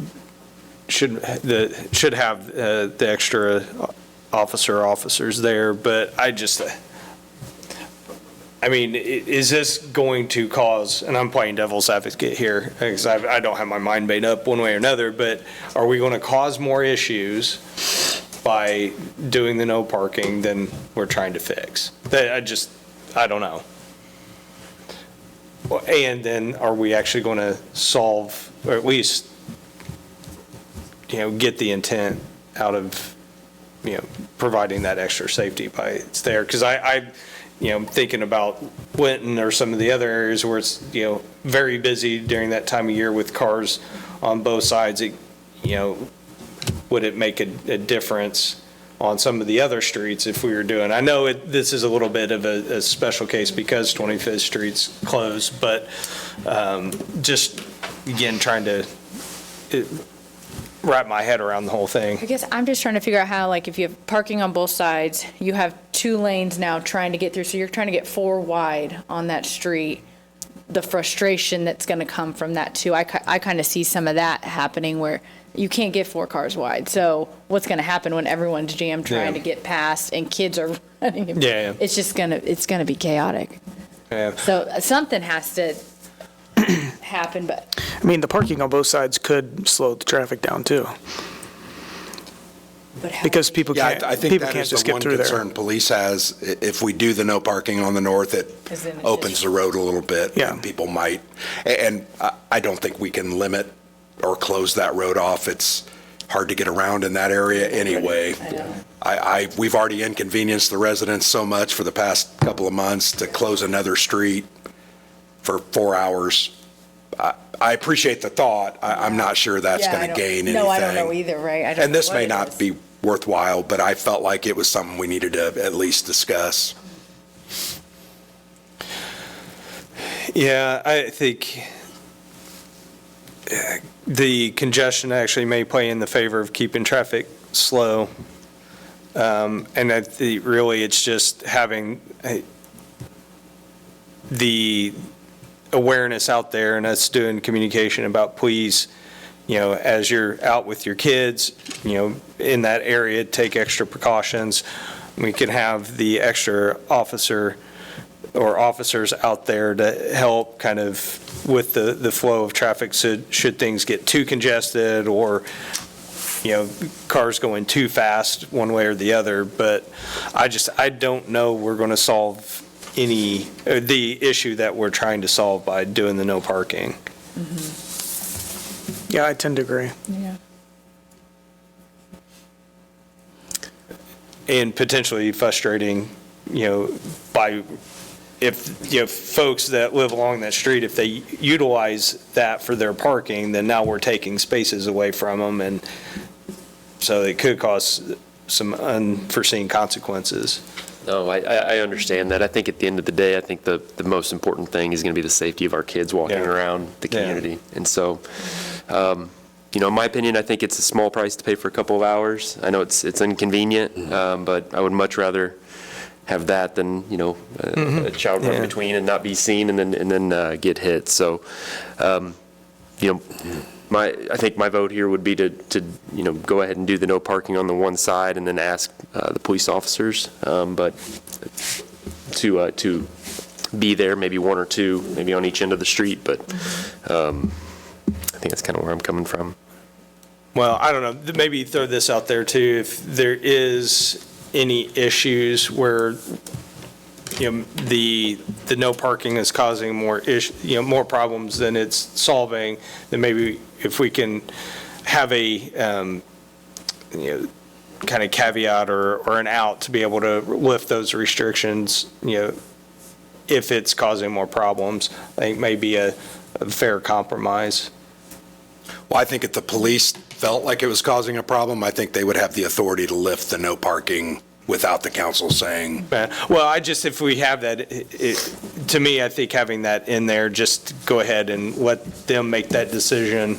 should have the extra officers there, but is this going to cause, and I'm playing devil's advocate here, because I don't have my mind made up one way or another, but are we going to cause more issues by doing the no parking than we're trying to fix? I don't know. And then are we actually going to solve, or at least, get the intent out of, providing that extra safety by it's there? Because I'm thinking about Winton or some of the other areas where it's, very busy during that time of year with cars on both sides. Would it make a difference on some of the other streets if we were doing? I know this is a little bit of a special case because 25th Street's closed, but just, again, trying to wrap my head around the whole thing. I guess I'm just trying to figure out how, if you have parking on both sides, you have 2 lanes now trying to get through, so you're trying to get 4 wide on that street. The frustration that's going to come from that too. I kind of see some of that happening where you can't get 4 cars wide. So what's going to happen when everyone's jammed trying to get past and kids are running? Yeah. It's just going to be chaotic. Yeah. So something has to happen, but. The parking on both sides could slow the traffic down too. Because people can't, I think people that can't is just the get one through concern there. police has. If we do the no parking on the north, it opens the road a little bit. Yeah. And people might, and I don't think we can limit or close that road off. It's hard to get around in that area anyway. We've already inconvenienced the residents so much for the past couple of months to close another street for 4 hours. I appreciate the thought. I'm not sure that's going to gain anything. No, I don't know either, right? I don't And know this what may it not is. be worthwhile, but I felt like it was something we needed to at least discuss. Yeah, I think the congestion actually may play in the favor of keeping traffic slow. And I think really it's just having the awareness out there and us doing communication about, please, as you're out with your kids, in that area, take extra precautions. We can have the extra officer or officers out there to help kind of with the flow of traffic, so should things get too congested or, cars going too fast one way or the other. But I don't know we're going to solve the issue that we're trying to solve by doing the no parking. Yeah, I tend to agree. Yeah. And potentially frustrating, by if folks that live along that street, if they utilize that for their parking, then now we're taking spaces away from them, and so it could cause some unforeseen consequences. No, I understand that. I think at the end of the day, I think the most important thing is going to be the safety of our kids walking around the community. And so, in my opinion, I think it's a small price to pay for a couple of hours. I know it's inconvenient, but I would much rather have that than, a child run between and not be seen and then get hit. So, I think my vote here would be to go ahead and do the no parking on the one side and then ask the police officers, but to be there, maybe one or two, maybe on each end of the street. But I think that's kind of where I'm coming from. Well, I don't know, maybe throw this out there too, if there is any issues where, the no parking is causing more more problems than it's solving, then maybe if we can have a, kind of caveat or an out to be able to lift those restrictions, if it's causing more problems, I think maybe a fair compromise. Well, I think if the police felt like it was causing a problem, I think they would have the authority to lift the no parking without the council saying. Well, if we have that, to me, I think having that in there, just go ahead and let them make that decision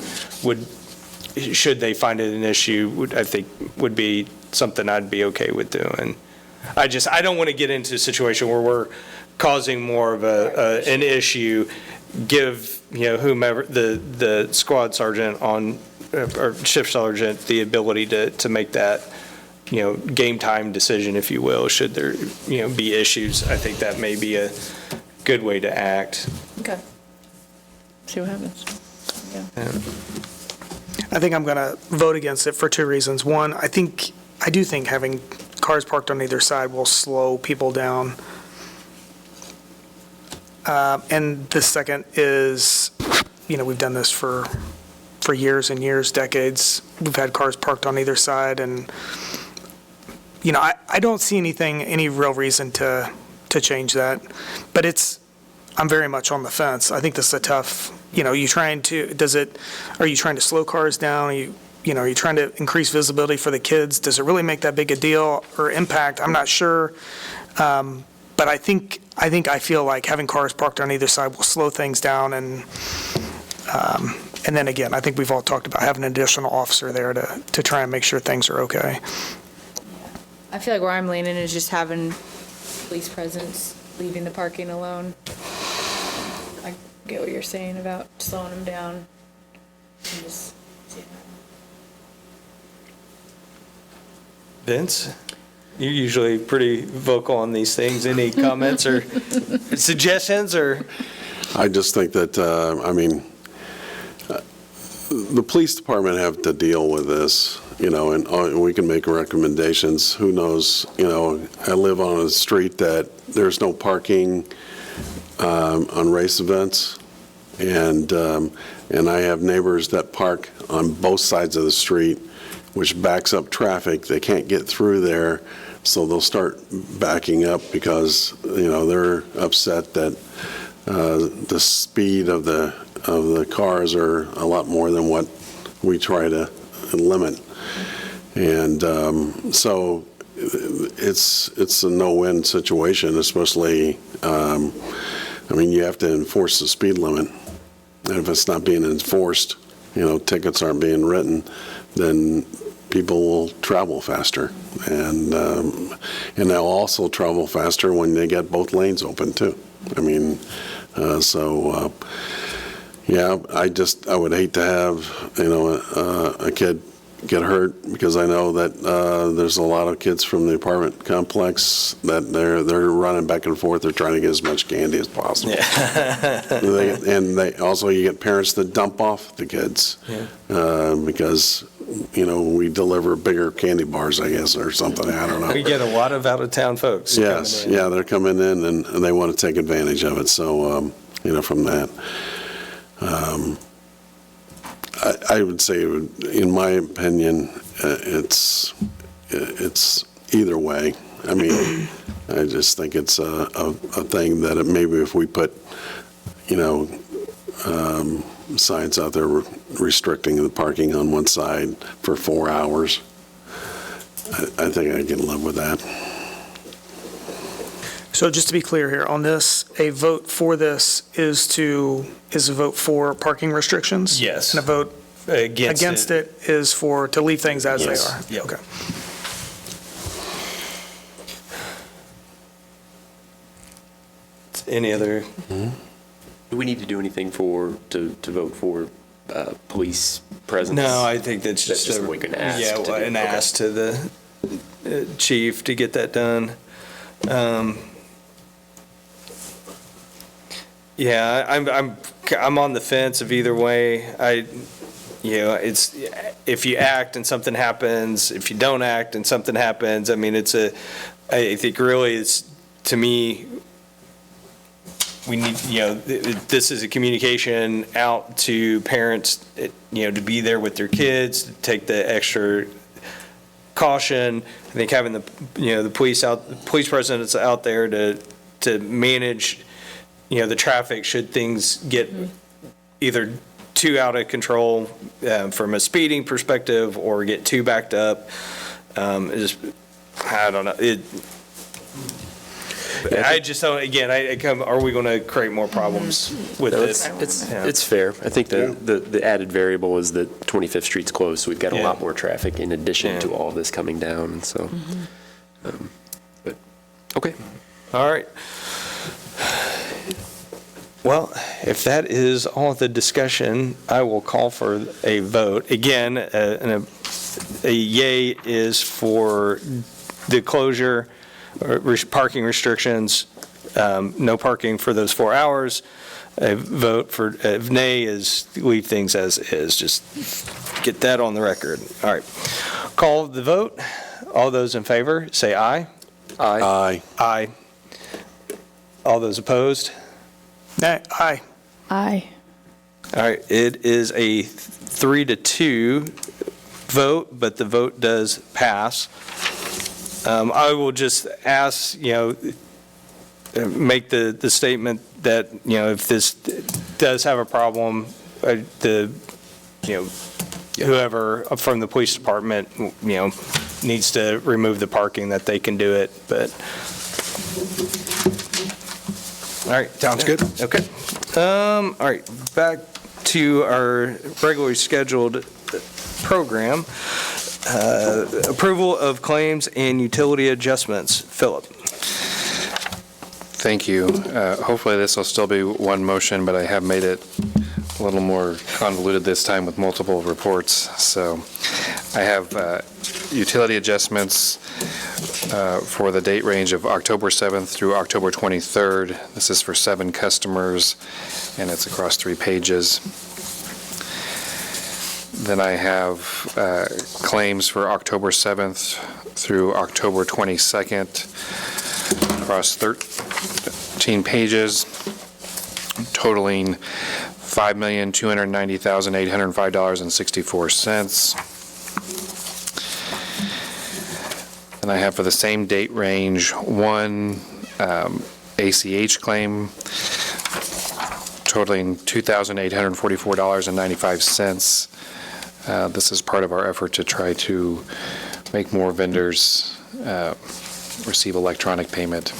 should they find it an issue, I think would be something I'd be okay with doing. I don't want to get into a situation where we're causing more of an issue, give, whomever, the squad sergeant or shift sergeant the ability to make that, game time decision, if you will, should there, be issues. I think that may be a good way to act. Okay. See what happens. Yeah. I think I'm going to vote against it for two reasons. One, I do think having cars parked on either side will slow people down. And the second is, we've done this for years and years, decades. We've had cars parked on either side, and I don't see any real reason to change that. But I'm very much on the fence. I think this is a tough, are you trying to slow cars down? Are you trying to increase visibility for the kids? Does it really make that big a deal or impact? I'm not sure. But I feel like having cars parked on either side will slow things down, and then again, I think we've all talked about having an additional officer there to try and make sure things are okay. I feel like where I'm leaning is just having police presence, leaving the parking alone. I get what you're saying about slowing them down. And just, yeah. Vince, you're usually pretty vocal on these things. Any comments or suggestions or? I just think that, the police department have to deal with this, and we can make recommendations. Who knows, I live on a street that there's no parking on race events, and I have neighbors that park on both sides of the street, which backs up traffic. They can't get through there, so they'll start backing up because, they're upset that the speed of the cars are a lot more than what we try to limit. And so it's a no-win situation, especially, you have to enforce the speed limit. And if it's not being enforced, tickets aren't being written, then people will travel faster. And they'll also travel faster when they get both lanes open, too. I would hate to have, a kid get hurt, because I know that there's a lot of kids from the apartment complex that they're running back and forth. They're trying to get as much candy as possible. Yeah. You get parents that dump off the kids because we deliver bigger candy bars, I guess, or something. I don't know. We get a lot of out-of-town folks. Yes, yeah, they're coming in and they want to take advantage of it. So from that. I would say, in my opinion, it's either way. I just think it's a thing that maybe if we put, signs out there restricting the parking on one side for 4 hours, I think I can live with that. So just to be clear here, on this, a vote for this is a vote for parking restrictions? Yes. And a vote against it is to leave things as they are? Yep. Okay. Any other? Do we need to do anything to vote for police presence? No, I think that's just what we can ask. Yeah, to an ask to the chief to get that done. I'm on the fence of either way. It's if you act and something happens, if you don't act and something happens. I think really it's, to me, we need, this is a communication out to parents, to be there with their kids, to take the extra caution. I think having the police presence out there to manage, the traffic should things get either too out of control from a speeding perspective or get too backed up. I don't know. I just don't, again, are we going to create more problems with this? It's fair. I think the added variable is that 25th Street's closed, so we've got a lot more traffic in addition to all this coming down, and so, but, okay. All right. Well, if that is all the discussion, I will call for a vote. Again, a yay is for the closure, parking restrictions, no parking for those 4 hours. A vote for nay is leave things as is. Just get that on the record. All right. Call the vote. All those in favor, say aye. Aye. Aye. Aye. All those opposed? Nay. Aye. Aye. All right. It is a 3-2 vote, but the vote does pass. I will just ask, make the statement that, if this does have a problem, whoever from the police department, needs to remove the parking, that they can do it, but. All right. Sounds good. Okay. All right. Back to our regularly scheduled program. Approval of claims and utility adjustments. Philip. Thank you. Hopefully this will still be one motion, but I have made it a little more convoluted this time with multiple reports. So I have utility adjustments for the date range of October 7th through October 23rd. This is for 7 customers, and it's across 3 pages. Then I have claims for October 7th through October 22nd across 13 pages, totaling $5,290,805.64. And I have for the same date range, one ACH claim totaling $2,844.95. This is part of our effort to try to make more vendors receive electronic payment.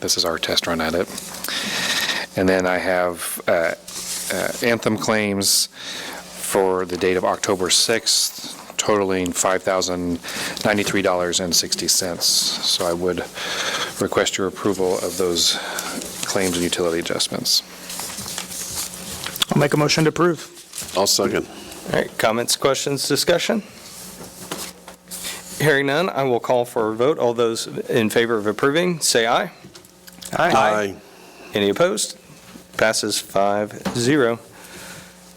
This is our test run at it. And then I have Anthem claims for the date of October 6th, totaling $5,093.60. So I would request your approval of those claims and utility adjustments. I'll make a motion to approve. I'll second. All right, comments, questions, discussion? Hearing none, I will call for a vote. All those in favor of approving, say aye. Aye. Any opposed? Passes 5-0.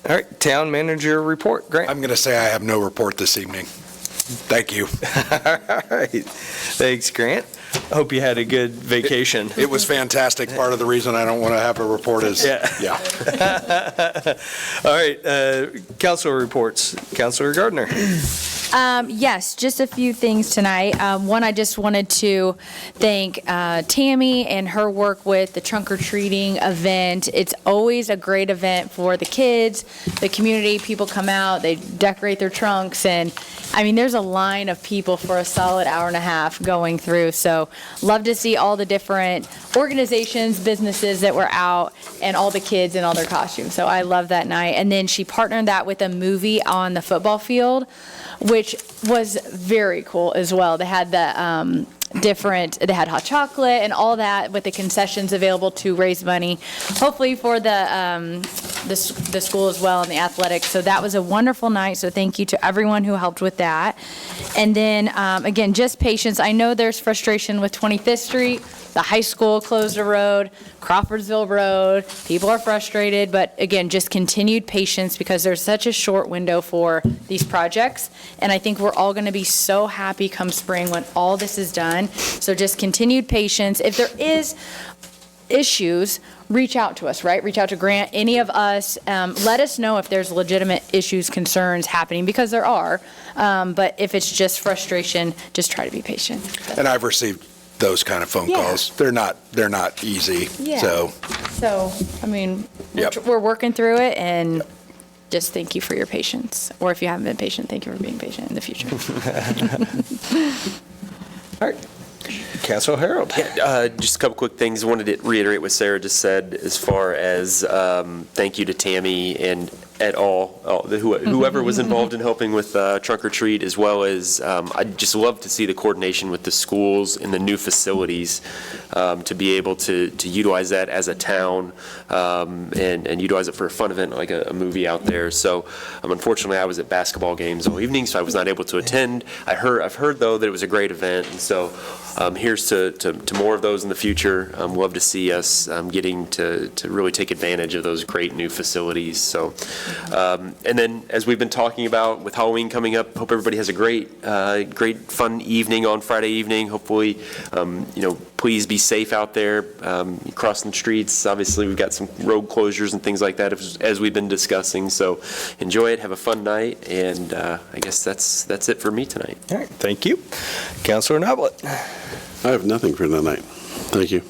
All right, town manager report. Grant? I'm going to say I have no report this evening. Thank you. All right. Thanks, Grant. I hope you had a good vacation. It was fantastic. Part of the reason I don't want to have a report is, yeah. All right, council reports. Councilor Gardner. Yes, just a few things tonight. One, I just wanted to thank Tammy and her work with the trunk or treating event. It's always a great event for the kids, the community. People come out, they decorate their trunks, and I mean, there's a line of people for a solid hour and a half going through. So love to see all the different organizations, businesses that were out, and all the kids in all their costumes. So I love that night. And then she partnered that with a movie on the football field, which was very cool as well. They had the they had hot chocolate and all that with the concessions available to raise money, hopefully for the school as well and the athletics. So that was a wonderful night. So thank you to everyone who helped with that. And then again, just patience. I know there's frustration with 25th Street. The high school closed a road, Crawfordsville Road. People are frustrated, but again, just continued patience because there's such a short window for these projects. And I think we're all going to be so happy come spring when all this is done. So just continued patience. If there is issues, reach out to us, right? Reach out to Grant, any of us. Let us know if there's legitimate issues, concerns happening, because there are. But if it's just frustration, just try to be patient. And I've received those kind of phone calls. They're not easy. Yeah. So I mean, Yep. we're working through it, and just thank you for your patience. Or if you haven't been patient, thank you for being patient in the future. All right. Castle Herald. Just a couple quick things. I wanted to reiterate what Sarah just said as far as thank you to Tammy and whoever was involved in helping with Trunk or Treat, as well as I'd just love to see the coordination with the schools and the new facilities to be able to utilize that as a town and utilize it for a fun event like a movie out there. So unfortunately, I was at basketball games all evening, so I was not able to attend. I've heard though that it was a great event, and so here's to more of those in the future. Love to see us getting to really take advantage of those great new facilities. So, and then as we've been talking about with Halloween coming up, hope everybody has a great fun evening on Friday evening. Hopefully, please be safe out there crossing the streets. Obviously, we've got some road closures and things like that as we've been discussing. So enjoy it, have a fun night, and I guess that's it for me tonight. All right, thank you. Councilor Noblett. I have nothing for tonight. Thank you.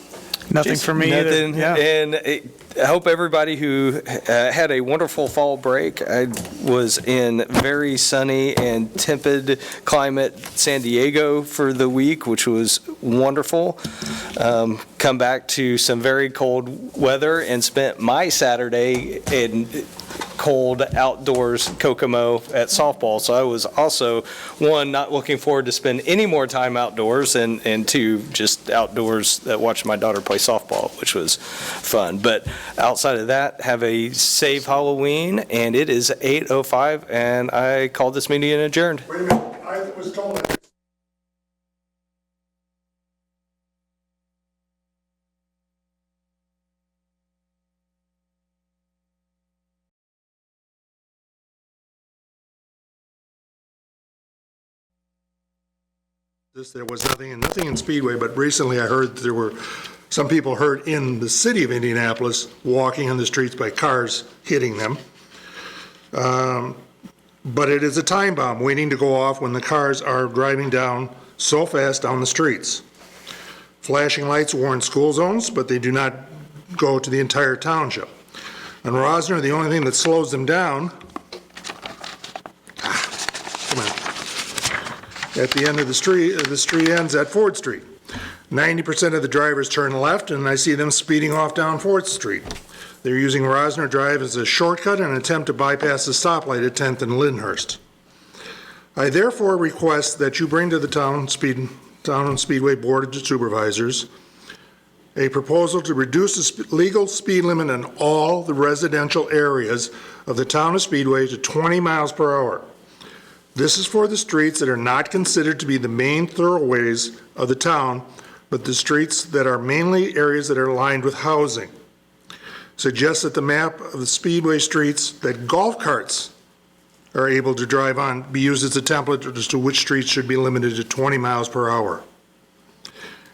Nothing for me Nothing. either. Yeah. And I hope everybody who had a wonderful fall break. I was in very sunny and tepid climate San Diego for the week, which was wonderful. Come back to some very cold weather and spent my Saturday in cold outdoors Kokomo at softball. So I was also, one, not looking forward to spend any more time outdoors, and two, just outdoors watching my daughter play softball, which was fun. But outside of that, have a safe Halloween, and it is 8:05, and I called this meeting adjourned. Wait a minute, I was told there was nothing in Speedway, but recently I heard there were some people hurt in the city of Indianapolis walking on the streets by cars hitting them. But it is a time bomb waiting to go off when the cars are driving down so fast down the streets. Flashing lights warn school zones, but they do not go to the entire township. On Rosner, the only thing that slows them down, come on, at the end of the street ends at 4th Street. 90% of the drivers turn left, and I see them speeding off down 4th Street. They're using Rosner Drive as a shortcut in an attempt to bypass the stoplight at 10th and Lyndhurst. I therefore request that you bring to the Town and Speedway Board of Supervisors a proposal to reduce the legal speed limit in all the residential areas of the Town of Speedway to 20 miles per hour. This is for the streets that are not considered to be the main thoroughways of the town, but the streets that are mainly areas that are lined with housing. Suggests that the map of the Speedway streets that golf carts are able to drive on be used as a template as to which streets should be limited to 20 miles per hour.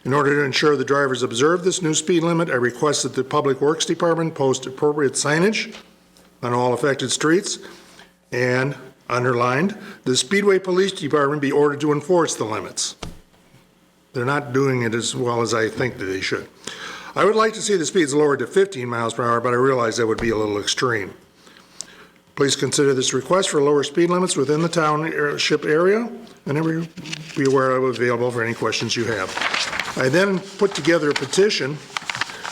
In order to ensure the drivers observe this new speed limit, I request that the Public Works Department post appropriate signage on all affected streets, and, underlined, the Speedway Police Department be ordered to enforce the limits. They're not doing it as well as I think that they should. I would like to see the speeds lowered to 15 miles per hour, but I realize that would be a little extreme. Please consider this request for lower speed limits within the township area, and be aware I will be available for any questions you have. I then put together a petition,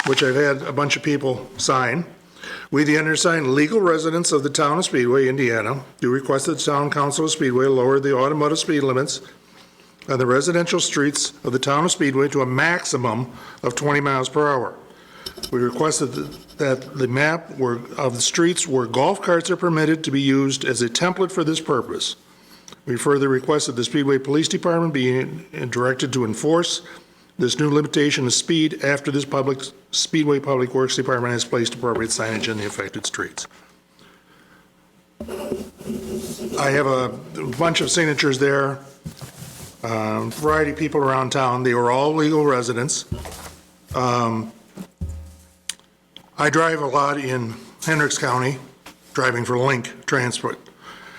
which I've had a bunch of people sign. We, the undersigned legal residents of the town of Speedway, Indiana, do request that the Town Council of Speedway lower the automotive speed limits on the residential streets of the town of Speedway to a maximum of 20 miles per hour. We requested that the map of the streets where golf carts are permitted to be used as a template for this purpose. We further requested the Speedway Police Department be directed to enforce this new limitation of speed after this Speedway Public Works Department has placed appropriate signage in the affected streets. I have a bunch of signatures there. Variety of people around town. They were all legal residents. I drive a lot in Hendricks County, driving for Link Transport,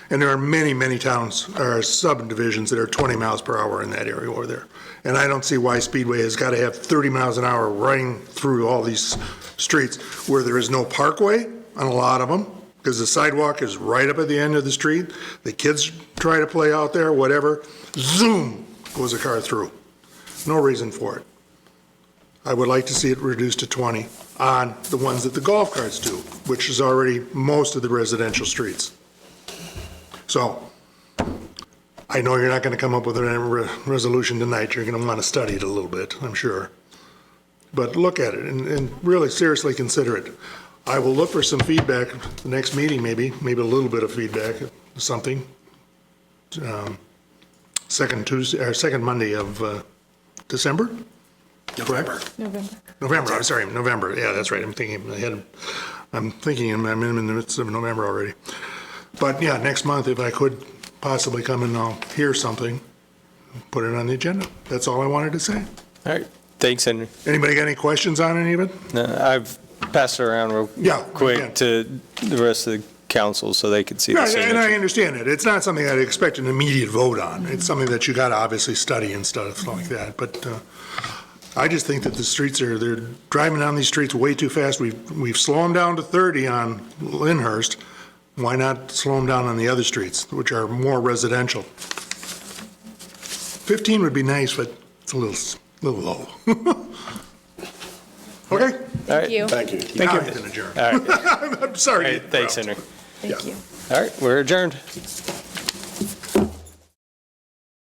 and there are many, many towns or subdivisions that are 20 miles per hour in that area over there. And I don't see why Speedway has got to have 30 miles an hour running through all these streets where there is no parkway on a lot of them, because the sidewalk is right up at the end of the street. The kids try to play out there, whatever, zoom goes a car through. No reason for it. I would like to see it reduced to 20 on the ones that the golf carts do, which is already most of the residential streets. So I know you're not going to come up with a resolution tonight. You're going to want to study it a little bit, I'm sure. But look at it and really seriously consider it. I will look for some feedback at the next meeting, maybe a little bit of feedback, something. Second Monday of December? November. November, I'm sorry, November. Yeah, that's right. I'm thinking I'm in the midst of November already. But yeah, next month, if I could possibly come and I'll hear something, put it on the agenda. That's all I wanted to say. All right. Thanks, Henry. Anybody got any questions on any of it? No, I've passed it around real quick to the rest of the council so they could see the signature. And I understand it. It's not something I'd expect an immediate vote on. It's something that you got to obviously study and stuff like that. But I just think that the streets they're driving down these streets way too fast. We've slowed them down to 30 on Lyndhurst. Why not slow them down on the other streets, which are more residential? 15 would be nice, but it's a little low. Okay? Thank you. Thank you. Thank you. All right. I'm sorry. All right, thanks, Henry. Thank you. All right, we're adjourned.